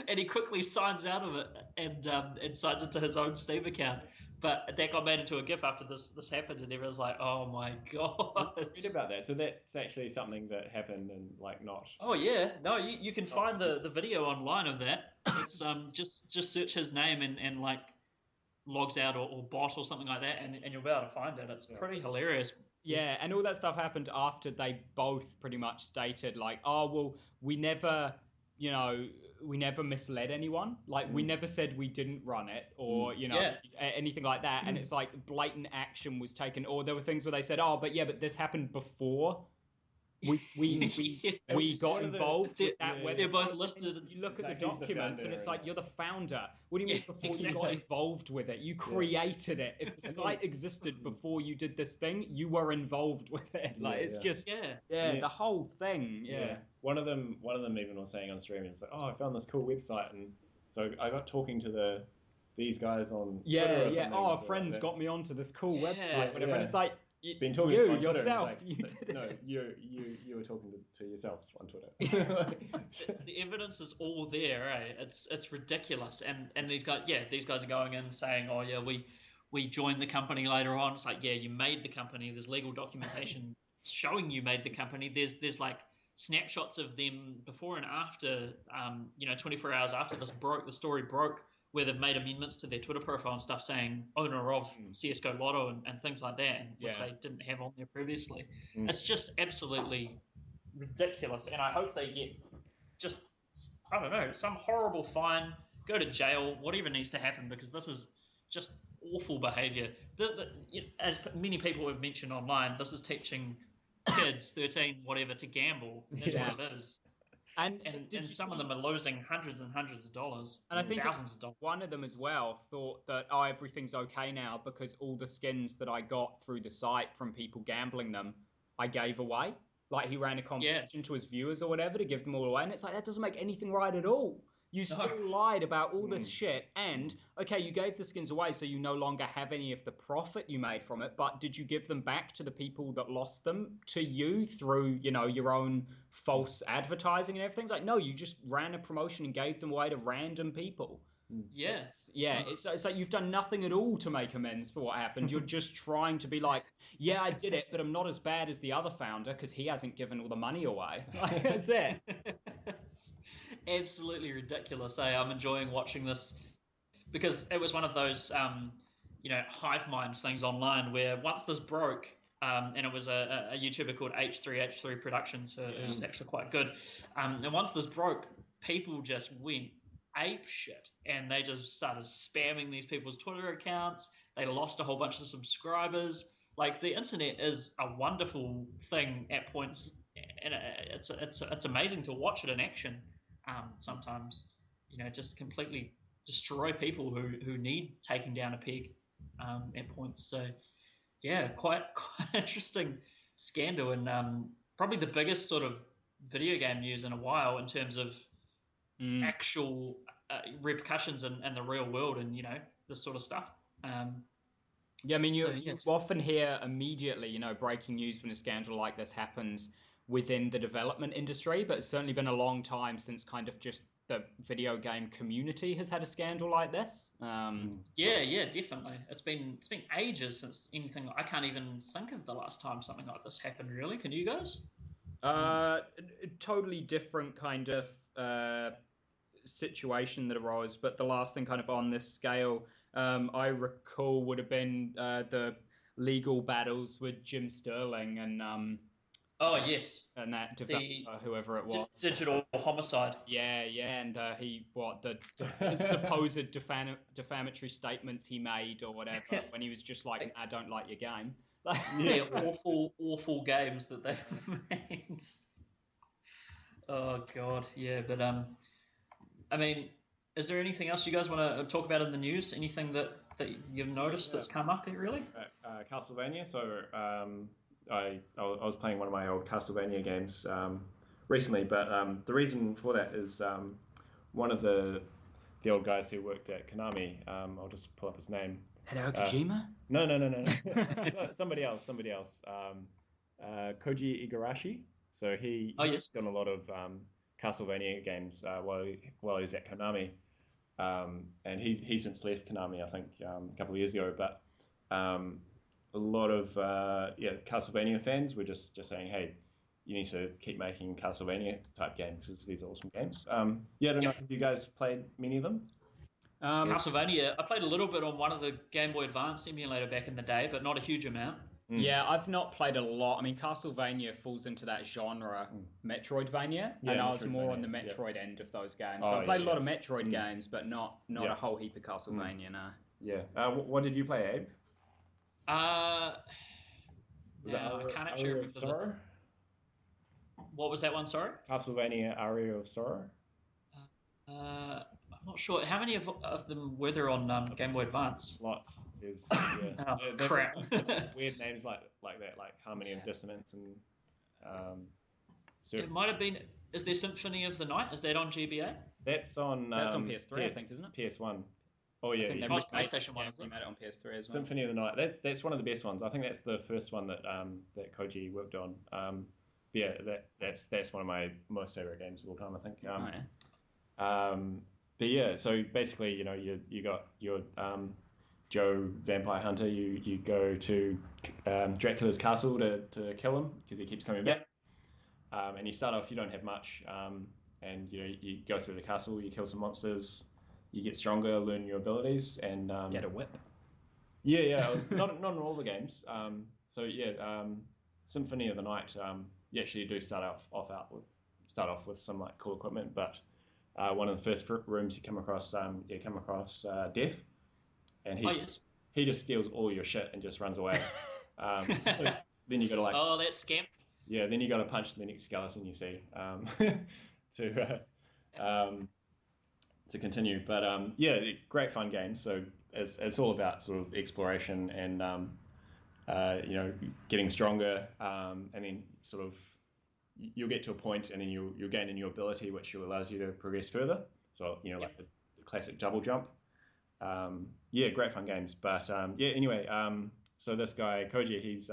And he quickly signs out of it and signs into his own Steam account. But that got made into a GIF after this happened, and everyone's like, "Oh my god!" Read about that. So that's actually something that happened, and not. Oh yeah, no, you can find the video online of that. It's just search his name and like logs out or bot or something like that, and you'll be able to find it. It's pretty hilarious. Yeah, and all that stuff happened after they both pretty much stated like, "Oh well, we never misled anyone. Like, we never said we didn't run it or, anything like that." And it's like blatant action was taken. Or there were things where they said, "Oh, but this happened before we got involved with that website." They're both listed. You look at the documents and it's like, you're the founder. What do you mean before you got involved with it? You created it. If the site existed before you did this thing, you were involved with it. Like, it's just the whole thing. One of them even was saying on stream, it's like, "Oh, I found this cool website," and So I got talking to these guys on Twitter or something. Oh, a so friend's like got me onto this cool Yeah, whatever. yeah. And it's like, been talking you on Twitter, yourself, and you it's like, did no, it. you were talking to yourself on Twitter. the evidence is all there, eh? It's ridiculous. And these guys are going in saying, oh yeah, we joined the company later on. It's like, yeah, you made the company. There's legal documentation showing you made the company. There's like snapshots of them before and after, 24 hours after the story broke, where they've made amendments to their Twitter profile and stuff saying owner of CSGO Lotto and things like that, which they didn't have on there previously. It's just absolutely ridiculous. And I hope they get just, I don't know, some horrible fine, go to jail, whatever needs to happen, because this is just awful behavior. As many people have mentioned online, this is teaching kids, 13, whatever, to gamble. That's what it is. And some of them are losing hundreds and hundreds of dollars, and I think thousands of dollars. One of them as well thought that, everything's okay now because all the skins that I got through the site from people gambling them, I gave away. Like, he ran a competition to his viewers or whatever to give them all away, and it's like, that doesn't make anything right at all. You still lied about all this shit, and, okay, you gave the skins away, so you no longer have any of the profit you made from it, but did you give them back to the people that lost them to you through, your own false advertising and everything? It's like, no, you just ran a promotion and gave them away to random people. Yeah. It's like you've done nothing at all to make amends for what happened. You're just trying to be like, yeah, I did it, but I'm not as bad as the other founder because he hasn't given all the money away. Like, that's it. Absolutely ridiculous. I'm enjoying watching this because it was one of those, hive mind things online where once this broke, and it was a YouTuber called H3 Productions, who's actually quite good. And once this broke, people just went ape shit, and they just started spamming these people's Twitter accounts. They lost a whole bunch of subscribers. Like, the internet is a wonderful thing at points, and it's amazing to watch it in action. Sometimes, just completely destroy people who need taking down a peg at points. So yeah, quite interesting scandal, and probably the biggest sort of video game news in a while in terms of actual repercussions in the real world, and this sort of stuff. Yeah, I mean, you often hear immediately, breaking news when a scandal like this happens within the development industry, but it's certainly been a long time since kind of just the video game community has had a scandal like this. Yeah, definitely. It's been ages since anything. I can't even think of the last time something like this happened. Really, can you guys? Totally different kind of situation that arose, but the last thing kind of on this scale I recall would have been the legal battles with Jim Sterling and oh yes, and that developer, whoever it was, Digital Homicide. Yeah, and the supposed defamatory statements he made or whatever when he was just like, I don't like your game. Yeah, awful games that they've made. Oh god, yeah, but I mean, is there anything else you guys want to talk about in the news? Anything that you've noticed that's come up here, really? Castlevania. So I was playing one of my old Castlevania games recently, but the reason for that is one of the old guys who worked at Konami. I'll just pull up his name. Hideo Kojima? No. Somebody else. Koji Igarashi. So he's done a lot of Castlevania games while he's at Konami, and he since left Konami, I think, a couple of years ago. But a lot of Castlevania fans were just saying, hey, you need to keep making Castlevania type games because these are awesome games. I don't know if you guys played many of them. Castlevania, I played a little bit on one of the Game Boy Advance emulator back in the day, but not a huge amount. Yeah, I've not played a lot. I mean, Castlevania falls into that genre, Metroidvania, and I was more on the Metroid end of those games. So I played a lot of Metroid games, but not a whole heap of Castlevania, no. Yeah. What did you play, Abe? I can't actually remember. Sorrow? What was that one, sorry? Castlevania Aria of Sorrow? I'm not sure. How many of them were there on Game Boy Advance? Lots. There's crap. Weird names like that, like Harmony of Dissonance and. It might have been. Is there Symphony of the Night? Is that on GBA? That's on PS3, I think, isn't it? PS1. Oh yeah, I think yeah. they Oh, it's PlayStation 1, isn't it? remade it on PS3 as well. Symphony of the Night. That's one of the best ones. I think that's the first one that that Koji worked on. Yeah, that's one of my most favorite games of all time, I think. Oh, yeah. But yeah, so basically, you know, you got your Joe Vampire Hunter. You go to Dracula's castle to kill him because he keeps coming back. And you start off, you don't have much, and you know you go through the castle, you kill some monsters, you get stronger, learn new abilities, and Get a whip. yeah, not in all the games. So yeah, Symphony of the Night. You actually do start off with some like cool equipment, but one of the first rooms you come across, Death, and he just steals all your shit and just runs away. So then you got to like, oh, that scamp. yeah, then you got to punch the next skeleton you see to to continue. But yeah, great fun game. So it's all about sort of exploration and you know, getting stronger, and then sort of you'll get to a point and then you'll gain a new ability which allows you to progress further. So you know, like the classic double jump. Yeah, great fun games. But yeah, anyway, so this guy Koji, he's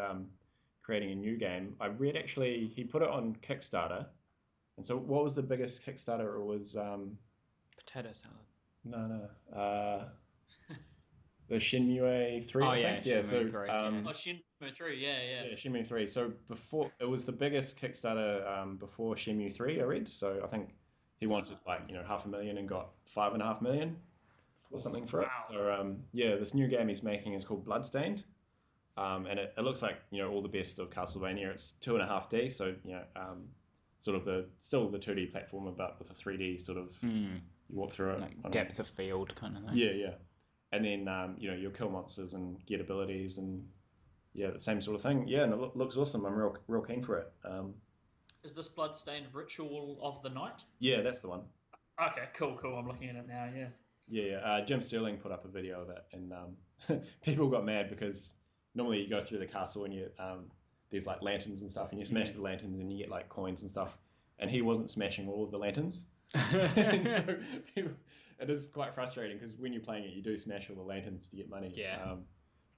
creating a new game. I read actually he put it on Kickstarter. And so what was the biggest Kickstarter? It was Potato salad. no. The Shenmue 3, Oh I yeah, think. Yeah, so Shenmue 3, yeah. Oh, Shenmue 3, yeah. yeah, Shenmue 3. So before it was the biggest Kickstarter before Shenmue 3, I read. So I think he wanted like, you know, 500,000 and got 5.5 million or something for it. So yeah, this new game he's making is called Bloodstained. And it looks like, you know, all the best of Castlevania. It's 2.5D, so you know, sort of still the 2D platformer, but with a 3D sort of you walk through it. Like depth of field kind of thing. Yeah. And then you know, you'll kill monsters and get abilities and yeah, the same sort of thing. Yeah, and it looks awesome. I'm real keen for it. Is this Bloodstained Ritual of the Night? Yeah, that's the one. Okay, cool. I'm looking at it now. Yeah. Yeah. Jim Sterling put up a video of it, and people got mad because normally you go through the castle and you there's like lanterns and stuff, and you smash the lanterns and you get like coins and stuff. And he wasn't smashing all of the lanterns. And so it is quite frustrating because when you're playing it, you do smash all the lanterns to get money. Yeah.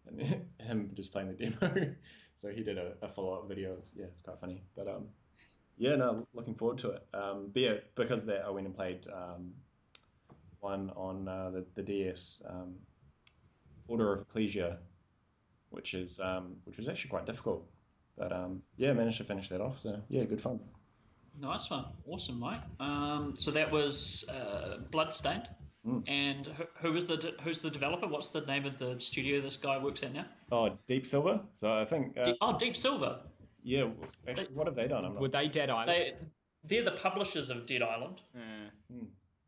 And him just playing the demo. So he did a follow-up video. It's quite funny. But yeah, no, looking forward to it. But yeah, because of that, I went and played one on the DS, Order of Ecclesia, which was actually quite difficult. But yeah, managed to finish that off. So yeah, good fun. Nice one. Awesome, Mike. So that was Bloodstained. And who's the developer? What's the name of the studio this guy works at now? Oh, Deep Silver. So I think. Deep Silver. Yeah. Actually, what have they done? I'm not... Were they Dead Island? They're the publishers of Dead Island.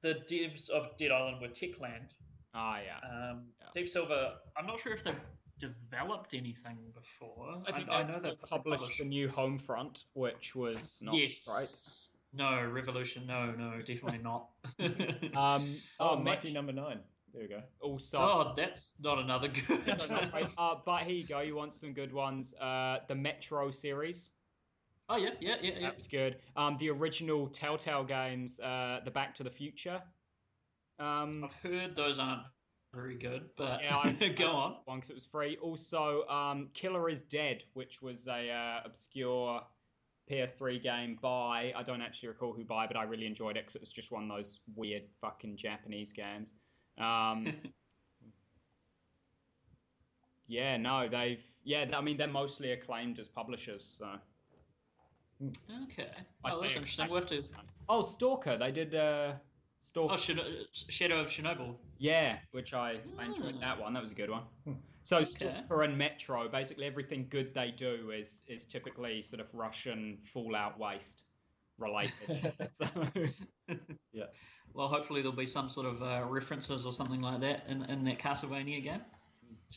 The devs of Dead Island were Techland. Ah, yeah. Deep Silver. I'm not sure if they've developed anything before. I think I know they published the new Homefront, which was not right. No, Revolution. No, definitely not. Mighty Number 9. There we go. Also, that's not another good. But here you go. You want some good ones? The Metro series. Oh yeah. That was good. The original Telltale games, the Back to the Future. I've heard those aren't very good, but yeah, go on. One because it was free. Also, Killer is Dead, which was a obscure PS3 game by, I don't actually recall who by, but I really enjoyed it because it was just one of those weird fucking Japanese games. Yeah, no, I mean, they're mostly acclaimed as publishers, so. Okay. Oh, that's interesting. We'll have to... Oh, Stalker. They did Stalker. Oh, Shadow of Chernobyl. Yeah, which I enjoyed that one. That was a good one. So Stalker and Metro, basically everything good they do is typically sort of Russian Fallout Waste related. So, yeah. Well, hopefully there'll be some sort of references or something like that in that Castlevania game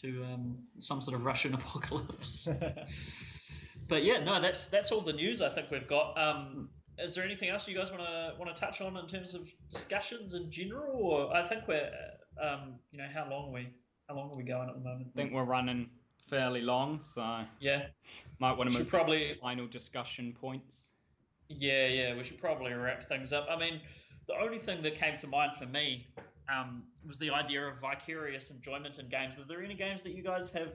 to some sort of Russian apocalypse. But yeah, no, that's all the news I think we've got. Is there anything else you guys want to touch on in terms of discussions in general? Or I think we're how long are we going at the moment? I think we're running fairly long, so yeah, might want to move to final discussion points. Yeah, we should probably wrap things up. I mean, the only thing that came to mind for me was the idea of vicarious enjoyment in games. Are there any games that you guys have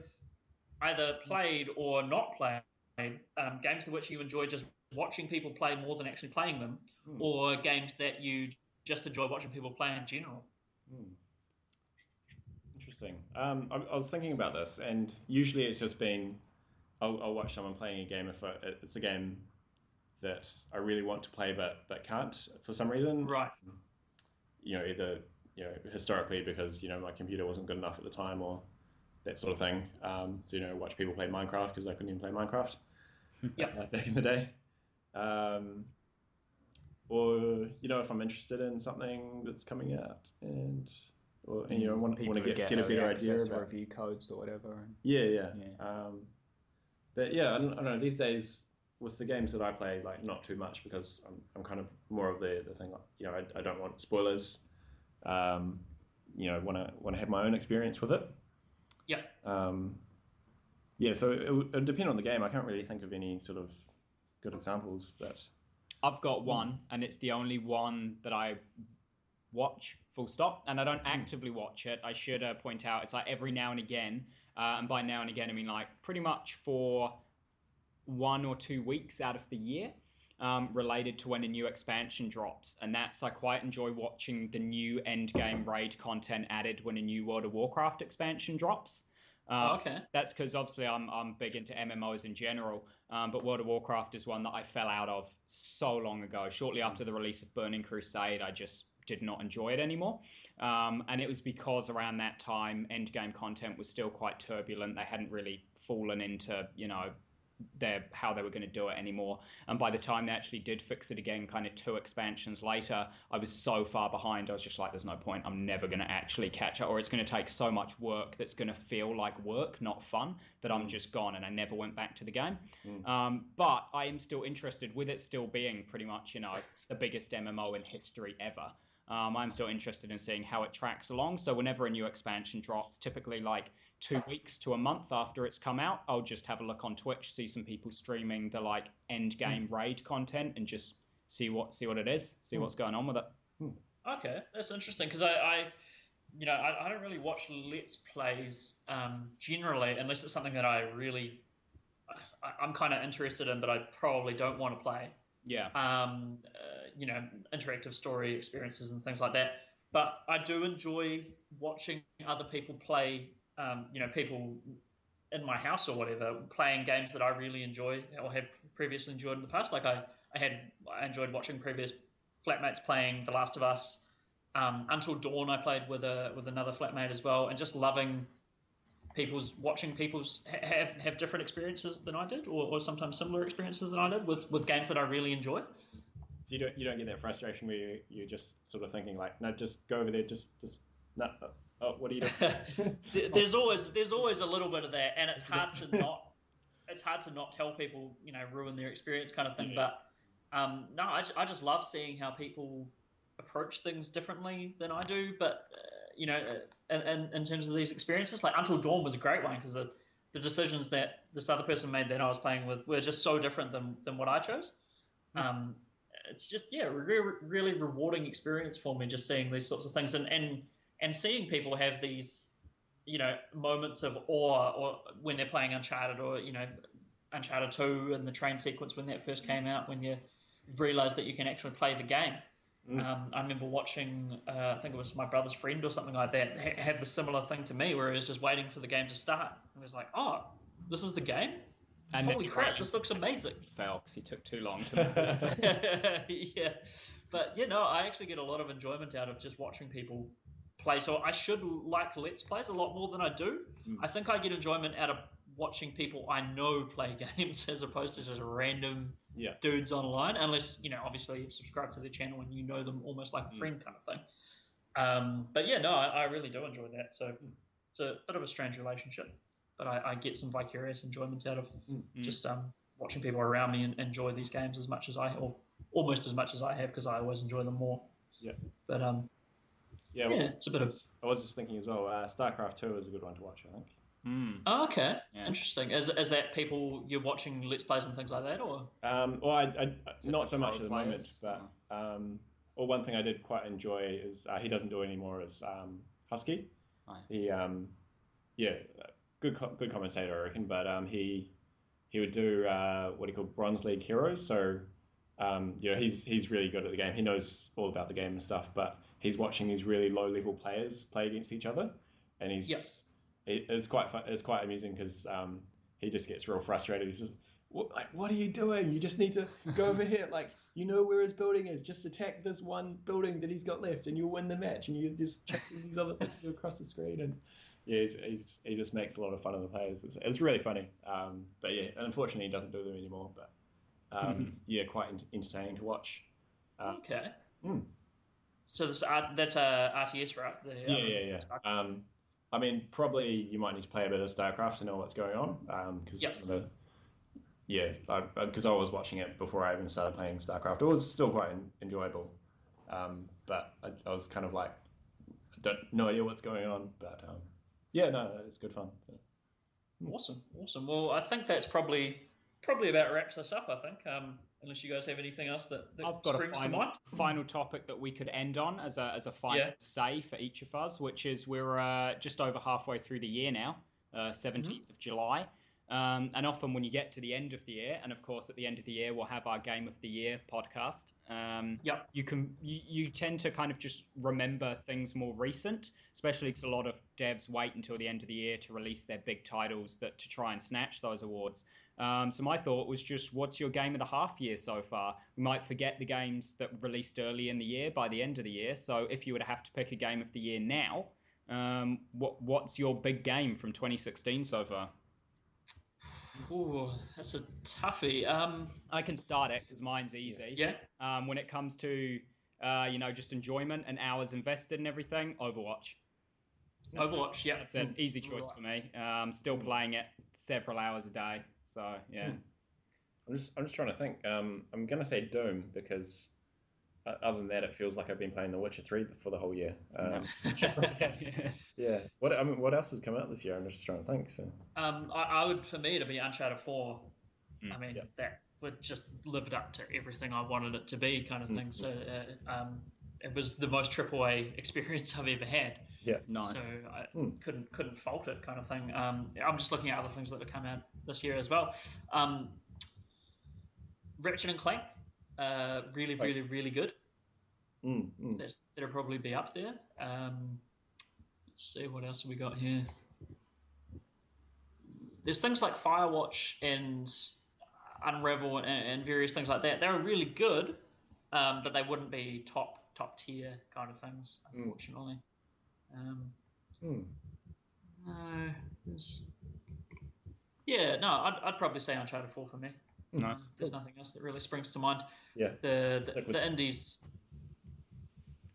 either played or not played, games to which you enjoy just watching people play more than actually playing them, or games that you just enjoy watching people play in general? Interesting. I was thinking about this, and usually it's just been I'll watch someone playing a game if it's a game that I really want to play but can't for some reason. Right. Either historically because my computer wasn't good enough at the time or that sort of thing. So watch people play Minecraft because I couldn't even play Minecraft back in the day. Or if I'm interested in something that's coming out or want to get a better idea about review codes or whatever. Yeah. But yeah, I don't know. These days with the games that I play, like not too much because I'm kind of more of the thing. I don't want spoilers. Want to have my own experience with it. Yeah. So it would depend on the game. I can't really think of any sort of good examples, but I've got one, and it's the only one that I watch, full stop, and I don't actively watch it. I should point out it's like every now and again, and by now and again I mean like pretty much for 1 or 2 weeks out of the year, related to when a new expansion drops, and that's I quite enjoy watching the new end game raid content added when a new World of Warcraft expansion drops. Okay. That's because obviously I'm big into MMOs in general, but World of Warcraft is one that I fell out of so long ago. Shortly after the release of Burning Crusade, I just did not enjoy it anymore. And it was because around that time, endgame content was still quite turbulent. They hadn't really fallen into, how they were going to do it anymore. And by the time they actually did fix it again, kind of 2 expansions later, I was so far behind. I was just like, there's no point. I'm never going to actually catch up, or it's going to take so much work that's going to feel like work, not fun, that I'm just gone. And I never went back to the game. But I am still interested, with it still being pretty much, the biggest MMO in history ever. I'm still interested in seeing how it tracks along. So whenever a new expansion drops, typically like 2 weeks to a month after it's come out, I'll just have a look on Twitch, see some people streaming the like end game raid content, and just see what it is, see what's going on with it. Okay, that's interesting because I don't really watch Let's Plays generally unless it's something that I'm kind of interested in, but I probably don't want to play. Yeah. Interactive story experiences and things like that. But I do enjoy watching other people play. People in my house or whatever playing games that I really enjoy or have previously enjoyed in the past. Like I enjoyed watching previous flatmates playing The Last of Us. Until Dawn, I played with another flatmate as well, and just loving watching people's have different experiences than I did, or sometimes similar experiences than I did with games that I really enjoy. So you don't get that frustration where you're just sort of thinking like, no, just go over there, just no. Oh, what are you doing? there's always a little bit of that, and it's hard to not tell people, ruin their experience kind of thing. Yeah. But no, I just love seeing how people approach things differently than I do. But in terms of these experiences, like Until Dawn was a great one because the decisions that this other person made that I was playing with were just so different than what I chose. It's just really rewarding experience for me just seeing these sorts of things and seeing people have these moments of awe, or when they're playing Uncharted, or Uncharted 2 and the train sequence when that first came out, when you realize that you can actually play the game. I remember watching I think it was my brother's friend or something like that have the similar thing to me, where he was just waiting for the game to start and was like, oh, this is the game. And holy crap, this looks amazing. Fail because he took too long to Yeah. But I actually get a lot of enjoyment out of just watching people play. So I should like Let's Plays a lot more than I do. I think I get enjoyment out of watching people I know play games as opposed to just random dudes online, unless obviously you subscribe to their channel and you know them almost like a friend kind of thing. But I really do enjoy that. So it's a bit of a strange relationship, but I get some vicarious enjoyment out of just watching people around me and enjoy these games as much as or almost as much as I have, because I always enjoy them more. Yeah. But it's a bit of. I was just thinking as well. StarCraft 2 is a good one to watch, I think. Oh, okay, interesting. Is that people you're watching Let's Plays and things like that, or? Well, I not so much at the moment, but or one thing I did quite enjoy is he doesn't do it anymore is Husky. Right. He yeah, good commentator I reckon, but he would do what he called Bronze League Heroes. So he's really good at the game. He knows all about the game and stuff, but he's watching these really low level players play against each other, and it's quite fun. It's quite amusing because he just gets real frustrated. He's just what are you doing? You just need to go over here. Like, you know where his building is. Just attack this one building that he's got left, and you'll win the match. And you're just chasing these other things across the screen. And yeah, he just makes a lot of fun of the players. It's really funny. But yeah, unfortunately, he doesn't do them anymore. But yeah, quite entertaining to watch. Okay. Mm. So that's a RTS, right? Yeah. I mean, probably you might need to play a bit of StarCraft to know what's going on. Because because I was watching it before I even started playing StarCraft. It was still quite enjoyable, but I was kind of like, no idea what's going on. But yeah, no, it's good fun. So. Awesome. Well, I think that's probably about wraps us up. I think, unless you guys have anything else that I've got springs a to mind. final topic that we could end on as a final say for each of us, which is we're just over halfway through the year now, 17th of July. And often when you get to the end of the year, and of course at the end of the year we'll have our Game of the Year podcast. You tend to kind of just remember things more recent, especially because a lot of devs wait until the end of the year to release their big titles to try and snatch those awards. So my thought was just, what's your game of the half year so far? We might forget the games that released early in the year by the end of the year. So if you were to have to pick a game of the year now, what's your big game from 2016 so far? Ooh, that's a toughie. I can start it because mine's easy. Yeah. When it comes to just enjoyment and hours invested and everything, Overwatch. Overwatch, yeah. That's an easy choice for me. Still playing it several hours a day. So yeah. I'm just trying to think. I'm gonna say Doom because other than that, it feels like I've been playing The Witcher 3 for the whole year. Yeah. What else has come out this year? I'm just trying to think. So. I would, for me, to be Uncharted 4. I mean, that would just lived up to everything I wanted it to be, kind of thing. So it was the most AAA experience I've ever had. Yeah, nice. So I couldn't fault it, kind of thing. I'm just looking at other things that have come out this year as well. Ratchet and Clank, really good. That'll probably be up there. Let's see what else have we got here. There's things like Firewatch and Unravel and various things like that. They're really good, but they wouldn't be top tier kind of things, unfortunately. I'd probably say Uncharted 4 for me. Nice. There's nothing else that really springs to mind. Yeah. The indies.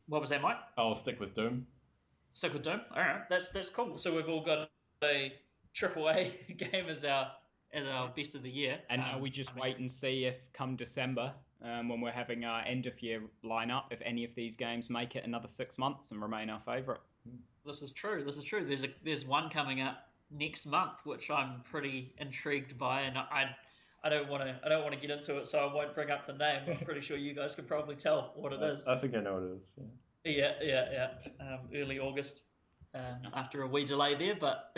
What was that, Mike? I'll stick with Doom. Stick with Doom. All right, that's cool. So we've all got a AAA game as our best of the year. And now we just wait and see if come December, when we're having our end of year lineup, if any of these games make it another 6 months and remain our favourite. This is true. There's one coming up next month, which I'm pretty intrigued by, and I don't want to get into it, so I won't bring up the name. I'm pretty sure you guys can probably tell what it is. I think I know what it is. Yeah. Early August. After a wee delay there, but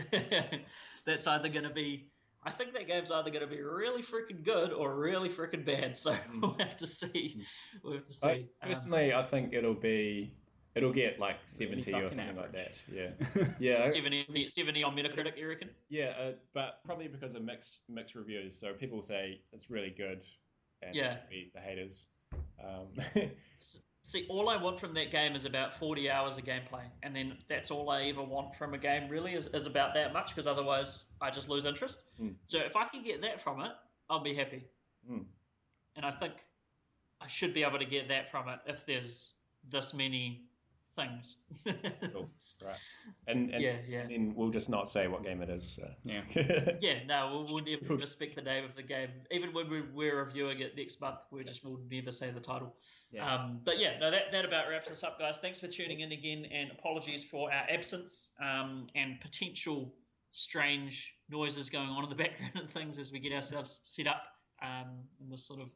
that's either going to be. I think that game's either going to be really freaking good or really freaking bad. So we'll have to see. Personally, I think it'll get like 70 or something like that. Yeah. 70 on Metacritic, you reckon? Yeah, but probably because of mixed reviews. So people say it's really good, and the haters. See, all I want from that game is about 40 hours of gameplay, and then that's all I ever want from a game, really, is about that much, because otherwise I just lose interest. So if I can get that from it, I'll be happy. And I think I should be able to get that from it if there's this many things. Cool. Right. And then we'll just not say what game it is. So. Yeah. We'll never speak the name of the game. Even when we're reviewing it next month, we'll never say the title. Yeah. That about wraps us up, guys. Thanks for tuning in again, and apologies for our absence and potential strange noises going on in the background and things as we get ourselves set up in this sort of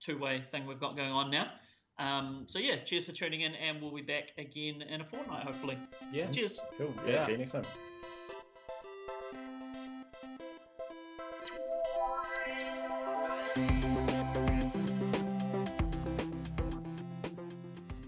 two-way thing we've got going on now. So yeah, cheers for tuning in, and we'll be back again in a fortnight, hopefully. Yeah. Cheers. Cool. Yeah. See you next time.